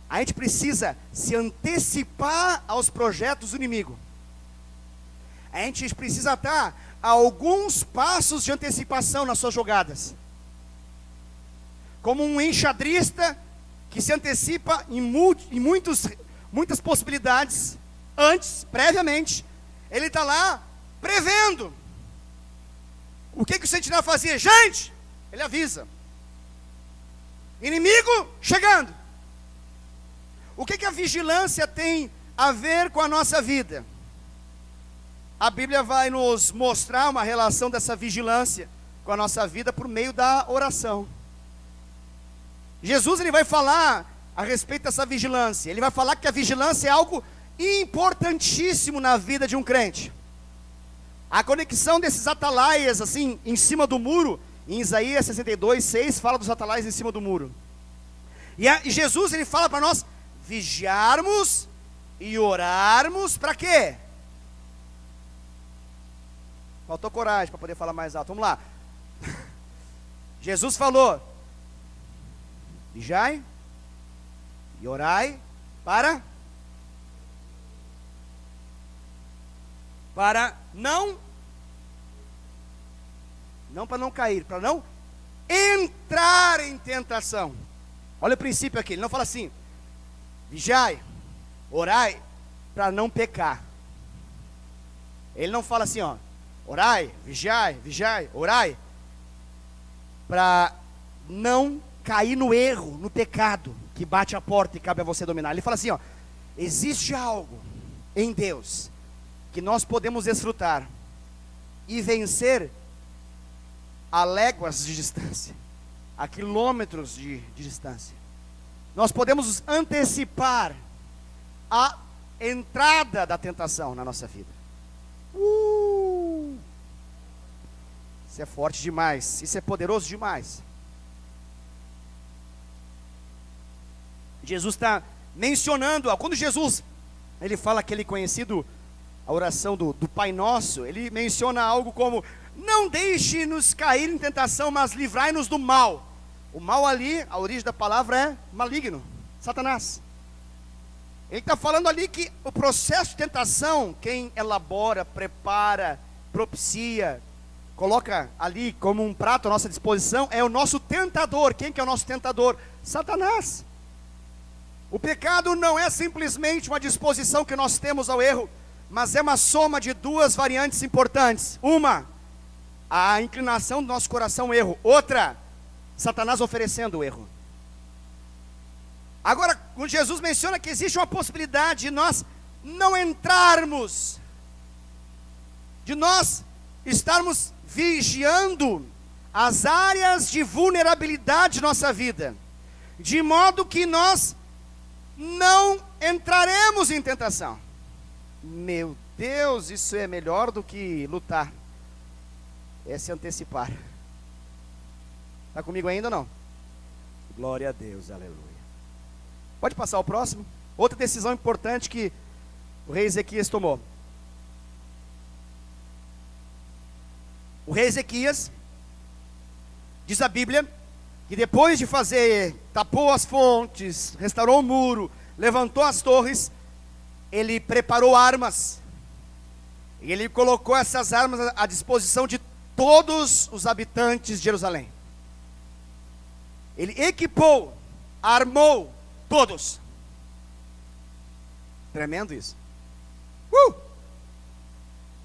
Speaker 1: a gente precisa se antecipar aos projetos do inimigo. A gente precisa estar a alguns passos de antecipação nas suas jogadas. Como um enxadrista que se antecipa em muitas possibilidades antes, previamente. Ele está lá prevendo. O que o sentinela fazia? Gente, ele avisa. Inimigo chegando. O que a vigilância tem a ver com a nossa vida? A Bíblia vai nos mostrar uma relação dessa vigilância com a nossa vida por meio da oração. Jesus, ele vai falar a respeito dessa vigilância. Ele vai falar que a vigilância é algo importantíssimo na vida de um crente. A conexão desses atalaias, assim, em cima do muro, em Isaías 62:6, fala dos atalaias em cima do muro. E Jesus, ele fala para nós vigiarmos e orarmos para quê? Faltou coragem para poder falar mais alto, vamos lá. Jesus falou, vigiai e orai para não para não cair, para não entrar em tentação. Olha o princípio aqui, ele não fala assim, vigiai, orai para não pecar. Ele não fala assim, ó, orai, vigiai, orai para não cair no erro, no pecado que bate a porta e cabe a você dominar. Ele fala assim, ó, existe algo em Deus que nós podemos desfrutar e vencer a léguas de distância, a quilômetros de distância. Nós podemos antecipar a entrada da tentação na nossa vida. Isso é forte demais, isso é poderoso demais. Jesus está mencionando, quando Jesus, ele fala aquele conhecido, a oração do Pai Nosso, ele menciona algo como, não deixe-nos cair em tentação, mas livrai-nos do mal. O mal ali, a origem da palavra é maligno, Satanás. Ele está falando ali que o processo de tentação, quem elabora, prepara, propicia, coloca ali como um prato à nossa disposição, é o nosso tentador. Quem que é o nosso tentador? Satanás. O pecado não é simplesmente uma disposição que nós temos ao erro, mas é uma soma de duas variantes importantes. Uma, a inclinação do nosso coração ao erro. Outra, Satanás oferecendo o erro. Agora, quando Jesus menciona que existe uma possibilidade de nós não entrarmos, de nós estarmos vigiando as áreas de vulnerabilidade de nossa vida, de modo que nós não entraremos em tentação. Meu Deus, isso é melhor do que lutar, é se antecipar. Está comigo ainda ou não? Glória a Deus, aleluia. Pode passar o próximo. Outra decisão importante que o rei Ezequias tomou. O rei Ezequias, diz a Bíblia, que depois de fazer, tapou as fontes, restaurou o muro, levantou as torres, ele preparou armas, e ele colocou essas armas à disposição de todos os habitantes de Jerusalém. Ele equipou, armou todos. Tremendo isso.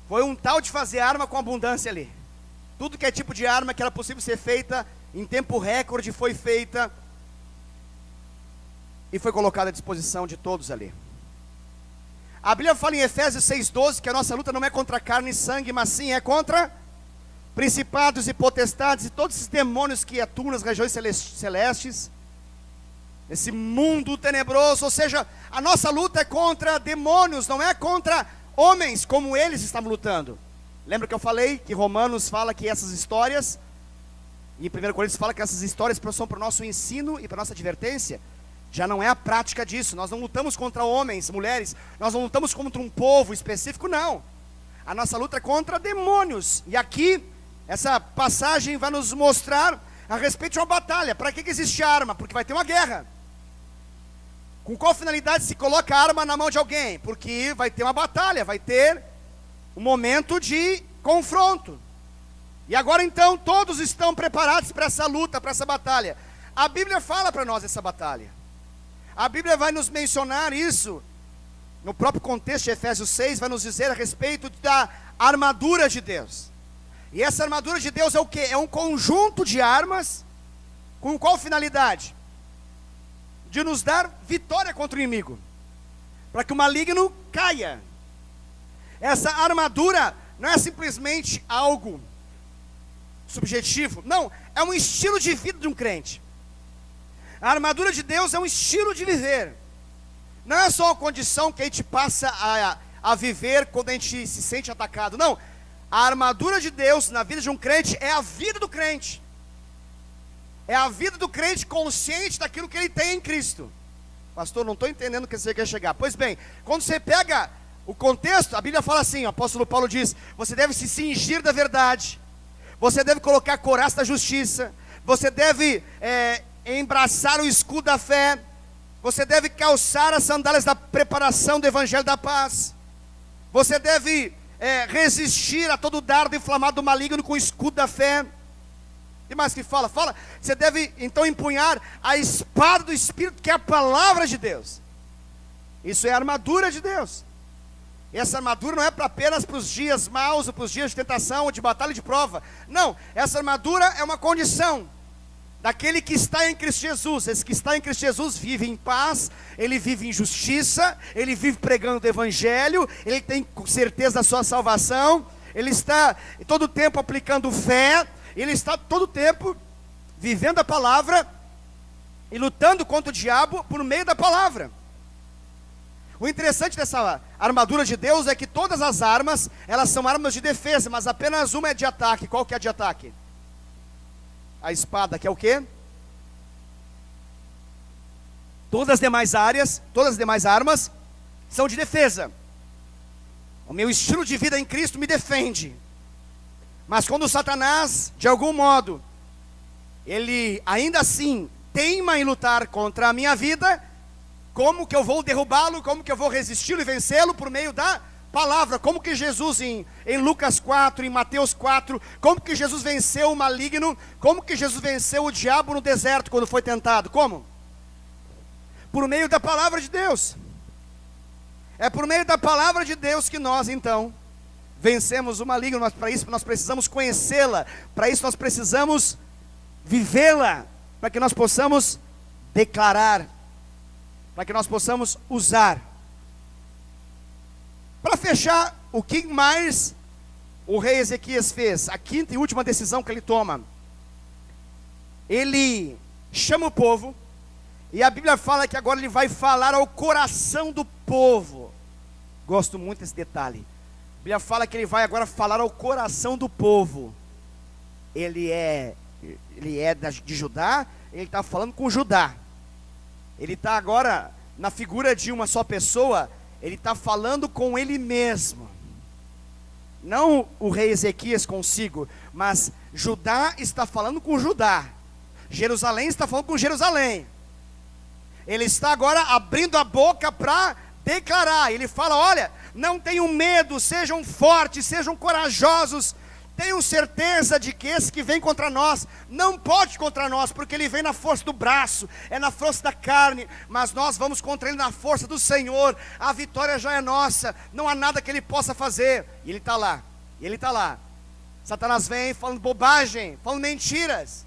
Speaker 1: Foi um tal de fazer arma com abundância ali. Tudo que é tipo de arma que era possível ser feita em tempo recorde foi feita e foi colocada à disposição de todos ali. A Bíblia fala em Efésios 6:12 que a nossa luta não é contra carne e sangue, mas sim é contra principados e potestades e todos esses demônios que atuam nas regiões celestes, esse mundo tenebroso. Ou seja, a nossa luta é contra demônios, não é contra homens como eles estavam lutando. Lembra que eu falei que Romanos fala que essas histórias, e em 1 Coríntios fala que essas histórias são para o nosso ensino e para a nossa advertência? Já não é a prática disso. Nós não lutamos contra homens, mulheres, nós não lutamos contra um povo específico, não. A nossa luta é contra demônios. E aqui, essa passagem vai nos mostrar a respeito de uma batalha. Para que existe arma? Porque vai ter uma guerra. Com qual finalidade se coloca a arma na mão de alguém? Porque vai ter uma batalha, vai ter um momento de confronto. E agora então todos estão preparados para essa luta, para essa batalha. A Bíblia fala para nós essa batalha. A Bíblia vai nos mencionar isso. No próprio contexto de Efésios 6, vai nos dizer a respeito da armadura de Deus. E essa armadura de Deus é o quê? É um conjunto de armas. Com qual finalidade? De nos dar vitória contra o inimigo, para que o maligno caia. Essa armadura não é simplesmente algo subjetivo, não, é um estilo de vida de um crente. A armadura de Deus é um estilo de viver. Não é só uma condição que a gente passa a viver quando a gente se sente atacado. Não, a armadura de Deus na vida de um crente é a vida do crente. É a vida do crente consciente daquilo que ele tem em Cristo. Pastor, não estou entendendo o que você quer chegar. Pois bem, quando você pega o contexto, a Bíblia fala assim, o apóstolo Paulo diz, você deve se cingir da verdade, você deve colocar a couraça da justiça, você deve embraçar o escudo da fé, você deve calçar as sandálias da preparação do evangelho da paz, você deve resistir a todo dardo inflamado do maligno com o escudo da fé. E mais que fala, você deve então empunhar a espada do Espírito, que é a palavra de Deus. Isso é a armadura de Deus. E essa armadura não é apenas para os dias maus, ou para os dias de tentação, ou de batalha e de prova. Não, essa armadura é uma condição daquele que está em Cristo Jesus. Esse que está em Cristo Jesus vive em paz, ele vive em justiça, ele vive pregando o evangelho, ele tem certeza da sua salvação, ele está todo o tempo aplicando fé, ele está todo o tempo vivendo a palavra e lutando contra o diabo por meio da palavra. O interessante dessa armadura de Deus é que todas as armas, elas são armas de defesa, mas apenas uma é de ataque. Qual que é a de ataque? A espada, que é o quê? Todas as demais armas são de defesa. O meu estilo de vida em Cristo me defende. Mas quando o Satanás, de algum modo, ele ainda assim teima em lutar contra a minha vida, como que eu vou derrubá-lo? Como que eu vou resisti-lo e vencê-lo? Por meio da palavra. Como que Jesus em Lucas 4, em Mateus 4, como que Jesus venceu o maligno? Como que Jesus venceu o diabo no deserto quando foi tentado? Como? Por meio da palavra de Deus. É por meio da palavra de Deus que nós então vencemos o maligno. Para isso nós precisamos conhecê-la, para isso nós precisamos vivê-la, para que nós possamos declarar, para que nós possamos usar. Para fechar, o que mais o rei Ezequias fez? A quinta e última decisão que ele toma. Ele chama o povo, e a Bíblia fala que agora ele vai falar ao coração do povo. Gosto muito desse detalhe. A Bíblia fala que ele vai agora falar ao coração do povo. Ele é de Judá, ele está falando com Judá. Ele está agora, na figura de uma só pessoa, ele está falando com ele mesmo. Não o rei Ezequias consigo, mas Judá está falando com Judá. Jerusalém está falando com Jerusalém. Ele está agora abrindo a boca para declarar. Ele fala, olha, não tenham medo, sejam fortes, sejam corajosos. Tenham certeza de que esse que vem contra nós, não pode contra nós, porque ele vem na força do braço, é na força da carne, mas nós vamos contra ele na força do Senhor. A vitória já é nossa, não há nada que ele possa fazer. E ele está lá, Satanás vem falando bobagem, falando mentiras.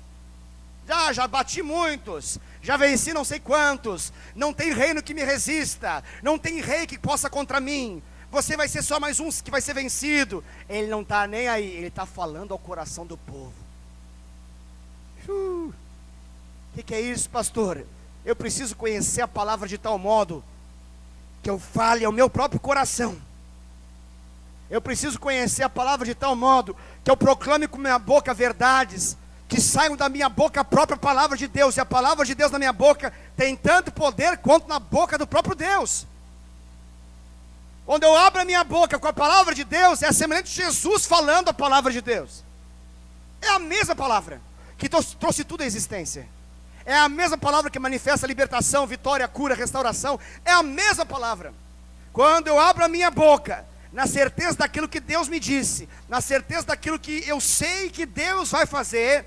Speaker 1: Já bati muitos, já venci não sei quantos, não tem reino que me resista, não tem rei que possa contra mim. Você vai ser só mais um que vai ser vencido. Ele não está nem aí, ele está falando ao coração do povo. O que é isso, pastor? Eu preciso conhecer a palavra de tal modo que eu fale ao meu próprio coração. Eu preciso conhecer a palavra de tal modo que eu proclame com minha boca verdades, que saiam da minha boca a própria palavra de Deus. E a palavra de Deus na minha boca tem tanto poder quanto na boca do próprio Deus. Quando eu abro a minha boca com a palavra de Deus, é semelhante a Jesus falando a palavra de Deus. É a mesma palavra que trouxe tudo à existência. É a mesma palavra que manifesta libertação, vitória, cura, restauração. É a mesma palavra. Quando eu abro a minha boca, na certeza daquilo que Deus me disse, na certeza daquilo que eu sei que Deus vai fazer,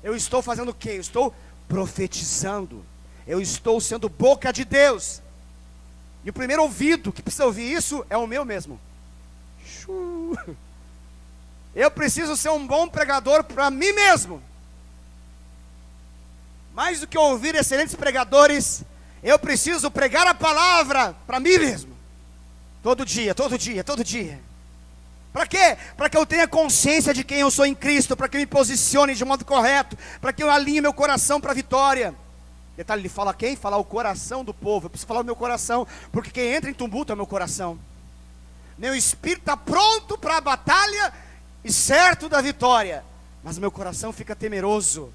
Speaker 1: eu estou fazendo o quê? Eu estou profetizando. Eu estou sendo boca de Deus. E o primeiro ouvido que precisa ouvir isso é o meu mesmo. Eu preciso ser um bom pregador para mim mesmo. Mais do que ouvir excelentes pregadores, eu preciso pregar a palavra para mim mesmo. Todo dia. Para quê? Para que eu tenha consciência de quem eu sou em Cristo, para que eu me posicione de modo correto, para que eu alinhe meu coração para a vitória. Detalhe, ele fala quem? Fala o coração do povo. Eu preciso falar o meu coração, porque quem entra em tumulto é o meu coração. Meu espírito está pronto para a batalha e certo da vitória, mas o meu coração fica temeroso.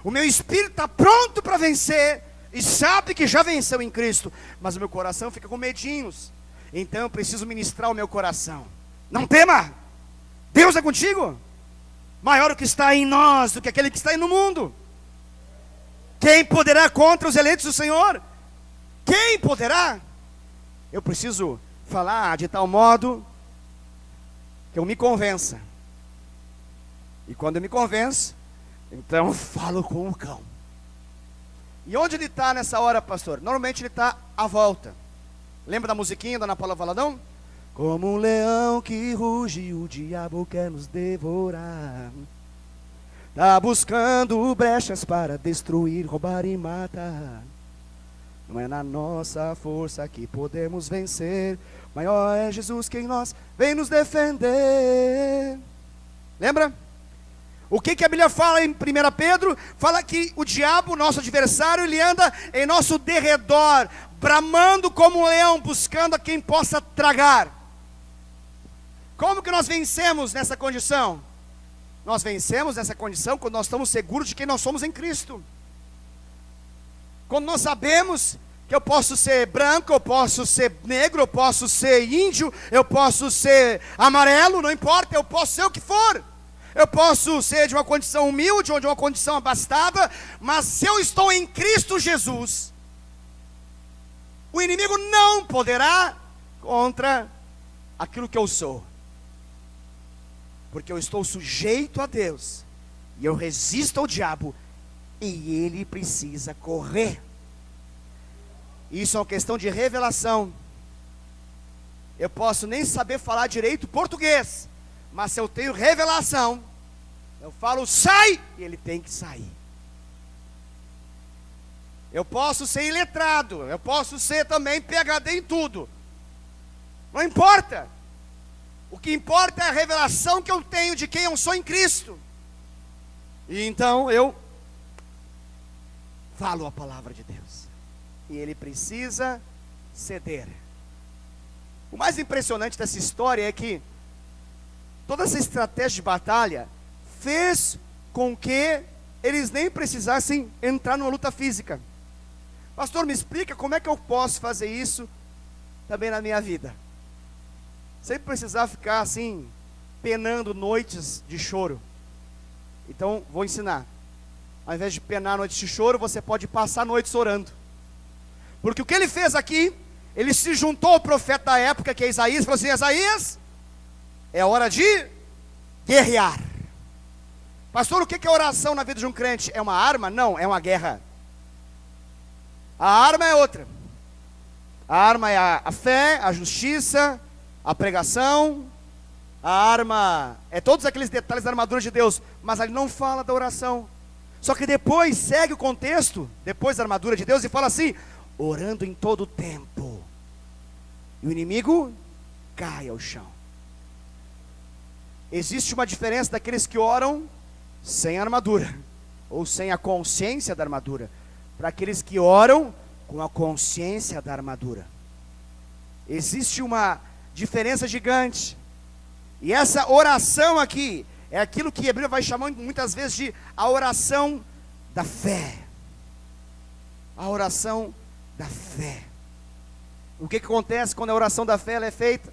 Speaker 1: O meu espírito está pronto para vencer e sabe que já venceu em Cristo, mas o meu coração fica com medinhos. Então eu preciso ministrar o meu coração. Não tema, Deus é contigo. Maior o que está em nós do que aquele que está aí no mundo. Quem poderá contra os eleitos do Senhor? Quem poderá? Eu preciso falar de tal modo que eu me convença. E quando eu me convenço, então eu falo com o cão. E onde ele está nessa hora, pastor? Normalmente ele está à volta. Lembra da musiquinha da Ana Paula Valadão? Como um leão que ruge, o diabo quer nos devorar. Está buscando brechas para destruir, roubar e matar. Não é na nossa força que podemos vencer. Maior é Jesus quem nós vem nos defender. Lembra? O que a Bíblia fala em 1 Pedro? Fala que o diabo, nosso adversário, ele anda em nosso derredor, bramando como um leão, buscando a quem possa tragar. Como que nós vencemos nessa condição? Nós vencemos nessa condição quando nós estamos seguros de quem nós somos em Cristo. Quando nós sabemos que eu posso ser branco, eu posso ser negro, eu posso ser índio, eu posso ser amarelo, não importa, eu posso ser o que for. Eu posso ser de uma condição humilde ou de uma condição abastada, mas se eu estou em Cristo Jesus, o inimigo não poderá contra aquilo que eu sou. Porque eu estou sujeito a Deus, e eu resisto ao diabo, e ele precisa correr. Isso é uma questão de revelação. Eu posso nem saber falar direito português, mas se eu tenho revelação, eu falo sai, e ele tem que sair. Eu posso ser iletrado, eu posso ser também PhD em tudo, não importa. O que importa é a revelação que eu tenho de quem eu sou em Cristo. E então eu falo a palavra de Deus, e ele precisa ceder. O mais impressionante dessa história é que toda essa estratégia de batalha fez com que eles nem precisassem entrar numa luta física. Pastor, me explica como é que eu posso fazer isso também na minha vida, sem precisar ficar assim, penando noites de choro. Então, vou ensinar. Ao invés de penar noites de choro, você pode passar noites orando. Porque o que ele fez aqui, ele se juntou ao profeta da época, que é Isaías, e falou assim: Isaías, é hora de guerrear. Pastor, o que é oração na vida de um crente? É uma arma? Não, é uma guerra. A arma é outra. A arma é a fé, a justiça, a pregação. A arma é todos aqueles detalhes da armadura de Deus, mas ele não fala da oração. Só que depois segue o contexto, depois da armadura de Deus, e fala assim: orando em todo o tempo. E o inimigo cai ao chão. Existe uma diferença daqueles que oram sem armadura, ou sem a consciência da armadura, para aqueles que oram com a consciência da armadura. Existe uma diferença gigante. E essa oração aqui é aquilo que a Bíblia vai chamando muitas vezes de a oração da fé. A oração da fé. O que acontece quando a oração da fé ela é feita?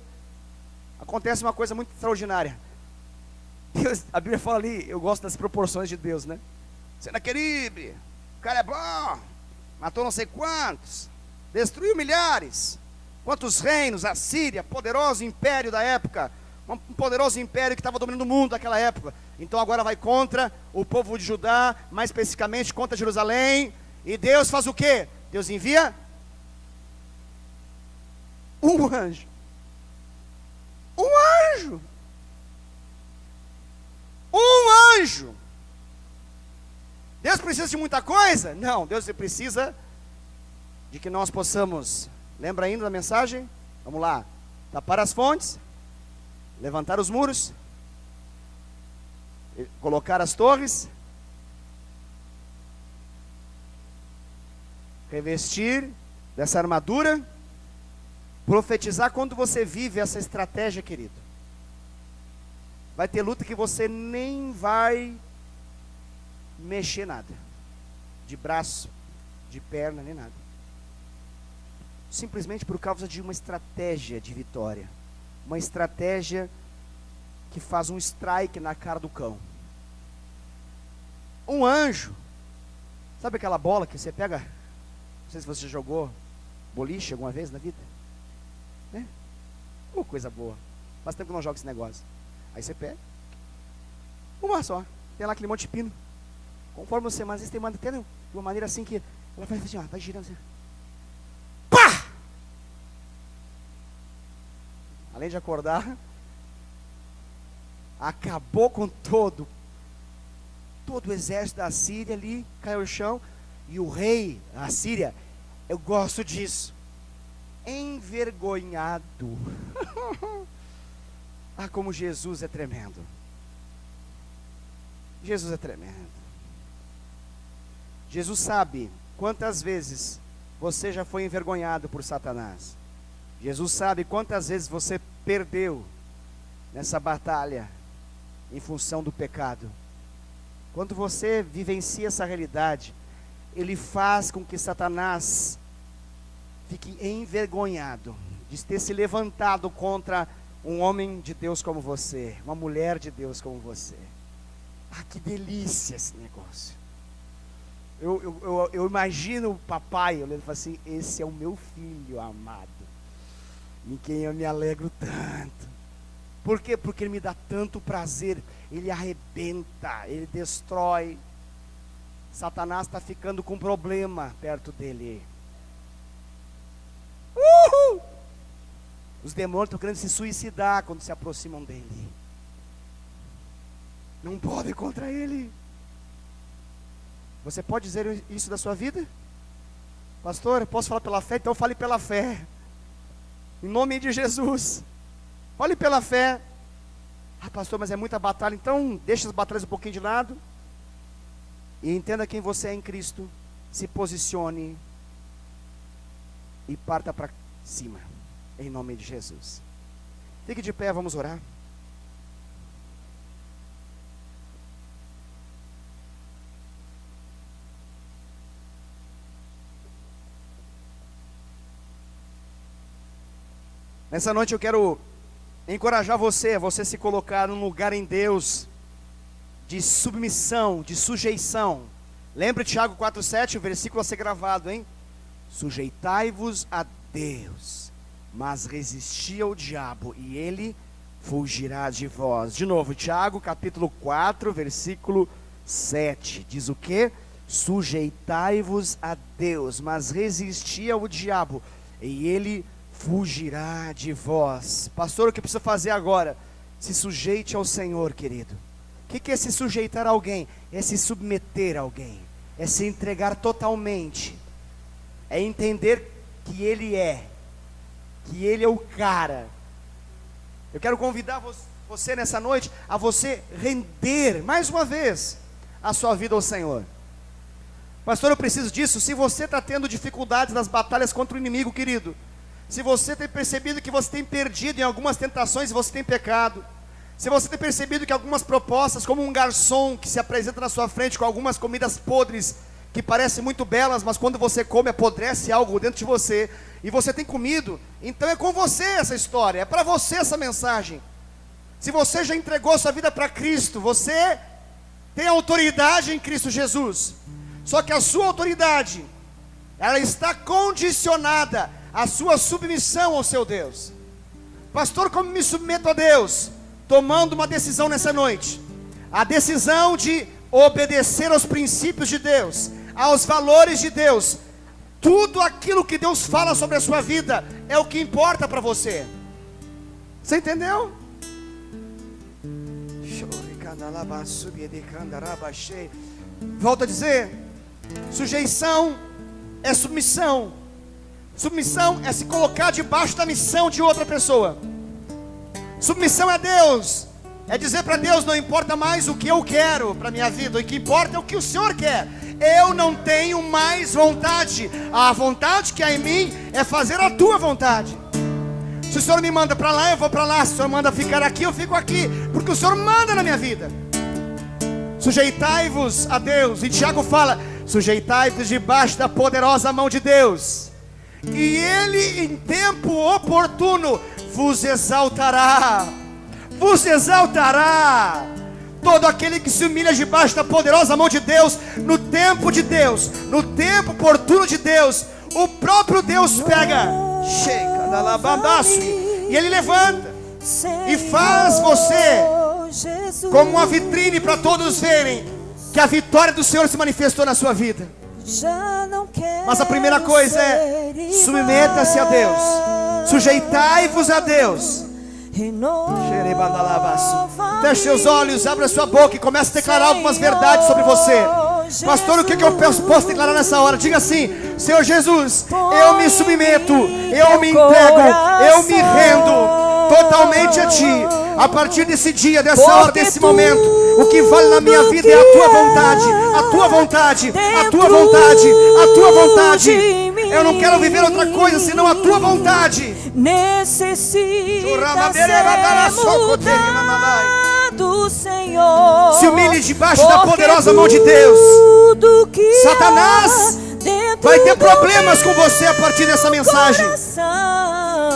Speaker 1: Acontece uma coisa muito extraordinária. Deus, a Bíblia fala ali, eu gosto das proporções de Deus, né? Senaqueribe, o cara é bom, matou não sei quantos, destruiu milhares. Quantos reinos, a Síria, poderoso império da época, um poderoso império que estava dominando o mundo naquela época. Então agora vai contra o povo de Judá, mais especificamente contra Jerusalém. E Deus faz o quê? Deus envia um anjo. Um anjo. Um anjo. Deus precisa de muita coisa? Não, Deus precisa de que nós possamos, lembra ainda da mensagem? Vamos lá. Tapar as fontes, levantar os muros, colocar as torres, revestir dessa armadura, profetizar quando você vive essa estratégia, querido. Vai ter luta que você nem vai mexer nada, de braço, de perna, nem nada. Simplesmente por causa de uma estratégia de vitória. Uma estratégia que faz um strike na cara do cão. Um anjo, sabe aquela bola que você pega? Não sei se você jogou boliche alguma vez na vida, né? Coisa boa. Faz tempo que eu não jogo esse negócio. Aí você pega uma só, tem lá aquele monte de pino. Conforme você manda, você manda até de uma maneira assim que ela faz assim, ó, vai girando assim. Pá! Além de acordar, acabou com todo o exército da Síria ali, caiu no chão. E o rei da Síria, eu gosto disso, envergonhado. Ah, como Jesus é tremendo. Jesus é tremendo. Jesus sabe quantas vezes você já foi envergonhado por Satanás. Jesus sabe quantas vezes você perdeu nessa batalha em função do pecado. Quando você vivencia essa realidade, ele faz com que Satanás fique envergonhado de ter se levantado contra um homem de Deus como você, uma mulher de Deus como você. Ah, que delícia esse negócio. Eu imagino o papai olhando e falando assim, esse é o meu filho amado, em quem eu me alegro tanto. Por quê? Porque ele me dá tanto prazer, ele arrebenta, ele destrói. Satanás está ficando com problema perto dele. Uhul! Os demônios estão querendo se suicidar quando se aproximam dele. Não podem contra ele. Você pode dizer isso da sua vida? Pastor, eu posso falar pela fé? Então fale pela fé. Em nome de Jesus. Fale pela fé. Ah, pastor, mas é muita batalha. Então deixa as batalhas um pouquinho de lado. E entenda quem você é em Cristo. Se posicione. E parta para cima. Em nome de Jesus. Fique de pé, vamos orar. Nessa noite eu quero encorajar você, a você se colocar num lugar em Deus de submissão, de sujeição. Lembre Tiago 4,7, o versículo a ser gravado, hein? Sujeitai-vos a Deus, mas resisti ao diabo, e ele fugirá de vós. De novo, Tiago capítulo 4, versículo 7, diz o quê? Sujeitai-vos a Deus, mas resisti ao diabo, e ele fugirá de vós. Pastor, o que precisa fazer agora? Se sujeite ao Senhor, querido. O que é se sujeitar a alguém? É se submeter a alguém, é se entregar totalmente, é entender que Ele é o cara. Eu quero convidar você nessa noite a você render mais uma vez a sua vida ao Senhor. Pastor, eu preciso disso. Se você está tendo dificuldades nas batalhas contra o inimigo, querido, se você tem percebido que você tem perdido em algumas tentações e você tem pecado, se você tem percebido que algumas propostas, como um garçom que se apresenta na sua frente com algumas comidas podres, que parecem muito belas, mas quando você come apodrece algo dentro de você, e você tem comido, então é com você essa história, é para você essa mensagem. Se você já entregou sua vida para Cristo, você tem autoridade em Cristo Jesus, só que a sua autoridade, ela está condicionada à sua submissão ao seu Deus. Pastor, como me submeto a Deus? Tomando uma decisão nessa noite, a decisão de obedecer aos princípios de Deus, aos valores de Deus. Tudo aquilo que Deus fala sobre a sua vida é o que importa para você. Você entendeu? Volto a dizer, sujeição é submissão. Submissão é se colocar debaixo da missão de outra pessoa. Submissão a Deus é dizer para Deus, não importa mais o que eu quero para a minha vida, o que importa é o que o Senhor quer. eu não tenho mais vontade. A vontade que há em mim é fazer a tua vontade. Se o Senhor me manda para lá, eu vou para lá. Se o Senhor manda ficar aqui, eu fico aqui, porque o Senhor manda na minha vida. Sujeitai-vos a Deus. E Tiago fala: sujeitai-vos debaixo da poderosa mão de Deus, e Ele em tempo oportuno vos exaltará. Vos exaltará. Todo aquele que se humilha debaixo da poderosa mão de Deus, no tempo de Deus, no tempo oportuno de Deus, o próprio Deus pega, e Ele levanta e faz você como uma vitrine para todos verem que a vitória do Senhor se manifestou na sua vida. Mas a primeira coisa é: submeta-se a Deus, sujeitai-vos a Deus. Feche seus olhos, abra sua boca e comece a declarar algumas verdades sobre você. Pastor, o que eu posso declarar nessa hora? Diga assim: Senhor Jesus, eu me submeto, eu me entrego, eu me rendo totalmente a Ti. A partir desse dia, dessa hora, desse momento, o que vale na minha vida é a Tua vontade, a Tua vontade, a Tua vontade, a Tua vontade. Eu não quero viver outra coisa senão a Tua vontade.
Speaker 2: Necessita ser mudado, Senhor.
Speaker 1: Se humilhe debaixo da poderosa mão de Deus. Satanás vai ter problemas com você a partir dessa mensagem.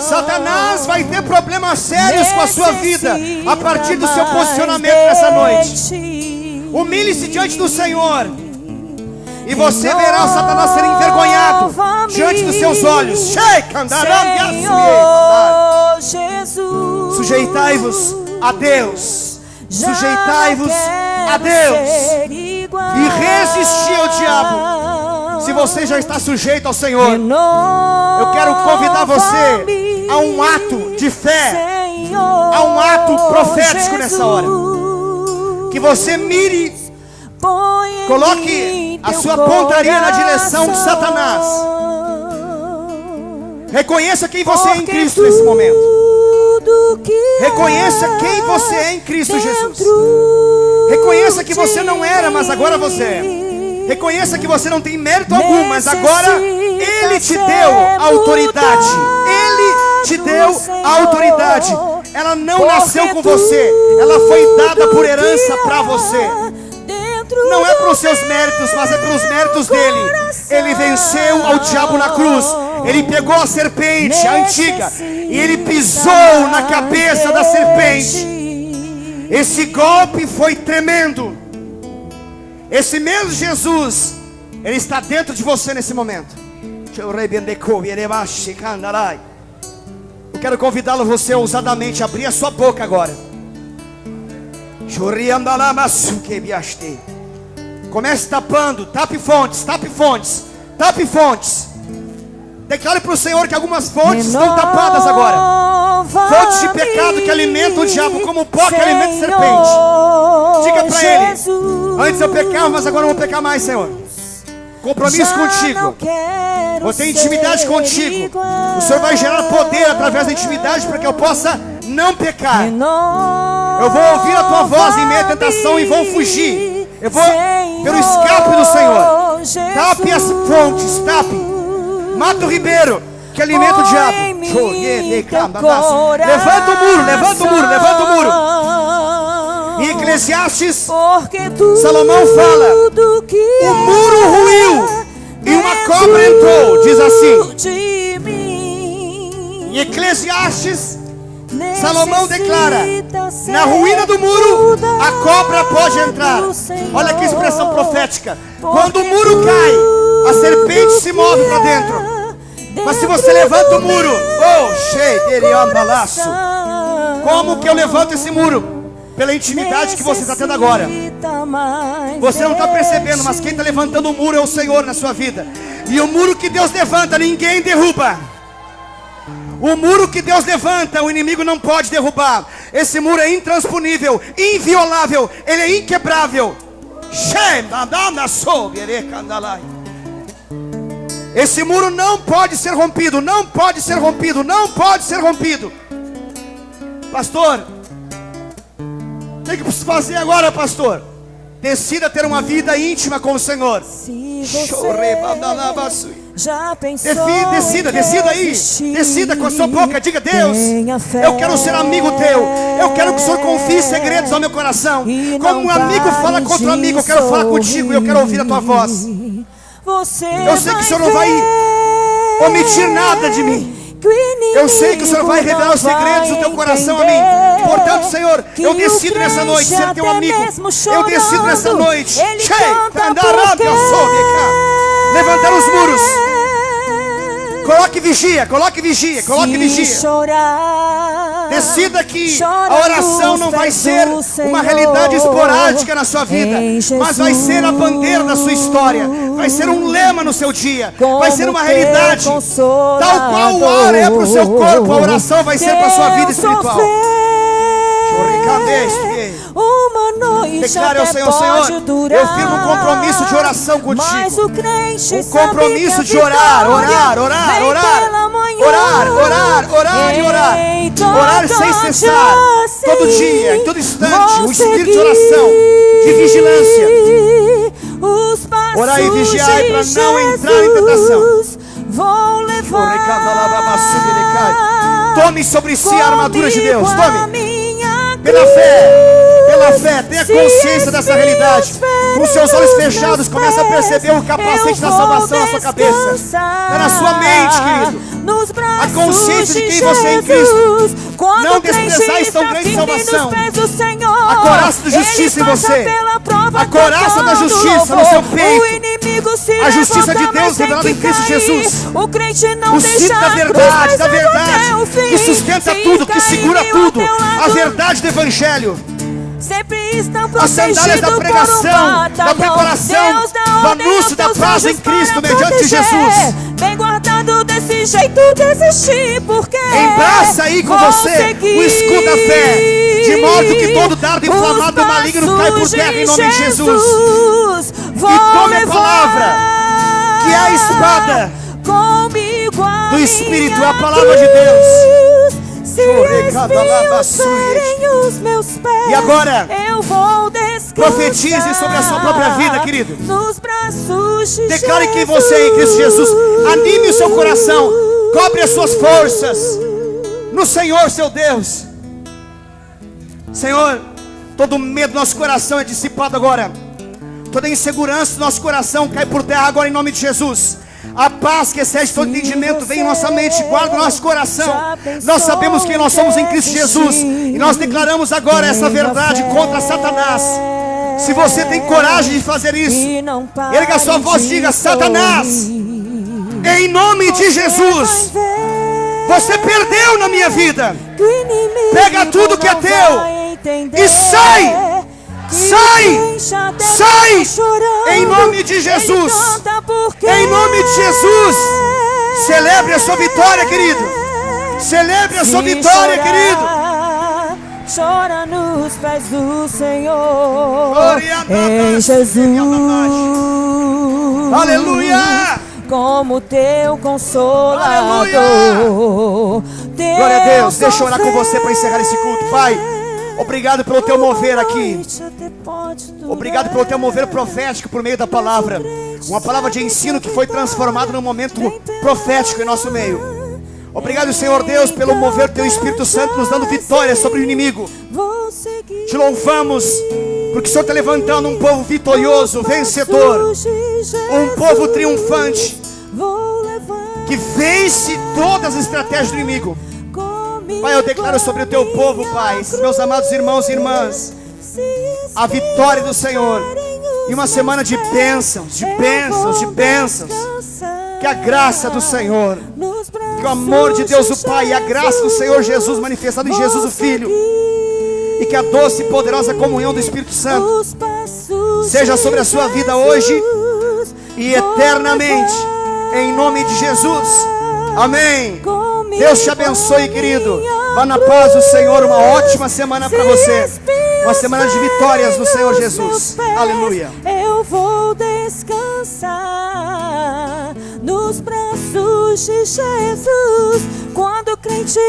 Speaker 1: Satanás vai ter problemas sérios com a sua vida a partir do seu posicionamento nessa noite. Humilhe-se diante do Senhor, e você verá o Satanás ser envergonhado diante dos seus olhos. Sujeitai-vos a Deus. Sujeitai-vos a Deus e resisti ao diabo. Se você já está sujeito ao Senhor, eu quero convidar você a um ato de fé, a um ato profético nessa hora. Que você mire, coloque a sua pontaria na direção de Satanás. Reconheça quem você é em Cristo nesse momento. Reconheça quem você é em Cristo Jesus. Reconheça que você não era, mas agora você é. Reconheça que você não tem mérito algum, mas agora Ele te deu autoridade. Ele te deu autoridade. Ela não nasceu com você, ela foi dada por herança para você. Não é pelos seus méritos, mas é pelos méritos dele. Ele venceu ao diabo na cruz. Ele pegou a serpente, a antiga, e ele pisou na cabeça da serpente. Esse golpe foi tremendo. Esse mesmo Jesus, Ele está dentro de você nesse momento. Eu quero convidá-lo, você ousadamente, a abrir a sua boca agora. Comece tapando, tape fontes, tape fontes, tape fontes. Declare para o Senhor que algumas fontes estão tapadas agora. Fontes de pecado que alimentam o diabo, como o pó que alimenta a serpente. Diga para Ele: antes eu pecava, mas agora eu não vou pecar mais, Senhor. Compromisso contigo. Vou ter intimidade contigo. O Senhor vai gerar poder através da intimidade para que eu possa não pecar. Eu vou ouvir a Tua voz em meio à tentação e vou fugir. Eu vou pelo escape do Senhor. Tape as fontes, tape. Mata o ribeiro que alimenta o diabo. Levanta o muro, levanta o muro, levanta o muro. Em Eclesiastes, Salomão fala: o muro ruiu e uma cobra entrou. Diz assim. Em Eclesiastes, Salomão declara: na ruína do muro a cobra pode entrar. Olha que expressão profética. Quando o muro cai, a serpente se move para dentro. Mas se você levanta o muro, como que eu levanto esse muro? Pela intimidade que você está tendo agora. Você não está percebendo, mas quem está levantando o muro é o Senhor na sua vida. E o muro que Deus levanta, ninguém derruba. O muro que Deus levanta, o inimigo não pode derrubar. Esse muro é intransponível, inviolável, ele é inquebrável. Esse muro não pode ser rompido, não pode ser rompido, não pode ser rompido. Pastor, o que eu preciso fazer agora, pastor? Decida ter uma vida íntima com o Senhor.
Speaker 2: Se você já pensou
Speaker 1: Decida aí. Decida com a sua boca. Diga: Deus, eu quero ser amigo teu. Eu quero que o Senhor confie segredos ao meu coração. Como um amigo fala com outro amigo, eu quero falar contigo e eu quero ouvir a tua voz. Eu sei que o Senhor não vai omitir nada de mim. Eu sei que o Senhor vai revelar os segredos do teu coração a mim. Portanto, Senhor, eu decido nessa noite ser teu amigo. Eu decido nessa noite levantar os muros. Coloque vigia, coloque vigia, coloque vigia. Decida que a oração não vai ser uma realidade esporádica na sua vida, mas vai ser a bandeira da sua história. Vai ser um lema no seu dia. Vai ser uma realidade. Tal qual o ar é para o seu corpo, a oração vai ser para a sua vida espiritual. Declare ao Senhor: Senhor, eu firmo um compromisso de oração contigo. Um compromisso de orar e orar. Orar sem cessar, todo dia, em todo instante. Um espírito de oração, de vigilância. Orar e vigiar para não entrar em tentação. Tome sobre si a armadura de Deus. Tome. Pela fé, tenha consciência dessa realidade. Com seus olhos fechados, comece a perceber o capacete da salvação na sua cabeça. Está na sua mente, querido. A consciência de quem você é em Cristo. Não desprezais tão grande salvação. A coraça da justiça em você. A coraça da justiça no seu peito. A justiça de Deus revelada em Cristo Jesus. O cinto da verdade, que sustenta tudo, que segura tudo. A verdade do Evangelho. As sandálias da pregação, da preparação, do anúncio da paz em Cristo mediante Jesus.
Speaker 2: Bem guardado desse jeito, desistir porque
Speaker 1: embraça aí com você o escudo da fé, de modo que todo dardo inflamado do maligno cai por terra em nome de Jesus. E tome a palavra, que é a espada do Espírito, a palavra de Deus. E agora, profetize sobre a sua própria vida, querido. Declare quem você é em Cristo Jesus. Anime o seu coração. Cobre as suas forças no Senhor, seu Deus. Senhor, todo medo do nosso coração é dissipado agora. Toda insegurança do nosso coração cai por terra agora em nome de Jesus. A paz que excede todo entendimento vem em nossa mente, guarda o nosso coração. Nós sabemos quem nós somos em Cristo Jesus. E nós declaramos agora essa verdade contra Satanás. Se você tem coragem de fazer isso, erga a sua voz e diga: Satanás, em nome de Jesus, você perdeu na minha vida. Pega tudo que é teu e sai! Sai! Em nome de Jesus! Em nome de Jesus! Celebre a sua vitória, querido! Celebre a sua vitória, querido!
Speaker 2: Chora nos pés do Senhor, em Jesus.
Speaker 1: Aleluia!
Speaker 2: Como teu consolador.
Speaker 1: Glória a Deus! Deixa eu orar com você para encerrar esse culto, Pai. Obrigado pelo teu mover aqui. Obrigado pelo teu mover profético por meio da palavra. Uma palavra de ensino que foi transformada num momento profético em nosso meio. Obrigado, Senhor Deus, pelo mover do teu Espírito Santo nos dando vitória sobre o inimigo. Te louvamos porque o Senhor está levantando um povo vitorioso, vencedor. Um povo triunfante que vence todas as estratégias do inimigo. Pai, eu declaro sobre o teu povo, Pai, esses meus amados irmãos e irmãs, a vitória do Senhor. E uma semana de bênçãos, de bênçãos, de bênçãos. Que a graça do Senhor, que o amor de Deus o Pai e a graça do Senhor Jesus manifestada em Jesus o Filho, e que a doce e poderosa comunhão do Espírito Santo seja sobre a sua vida hoje e eternamente, em nome de Jesus. Amém. Deus te abençoe, querido. Vá na paz do Senhor. Uma ótima semana para você. Uma semana de vitórias no Senhor Jesus. Aleluia.
Speaker 2: Eu vou descansar nos braços de Jesus. Quando o crente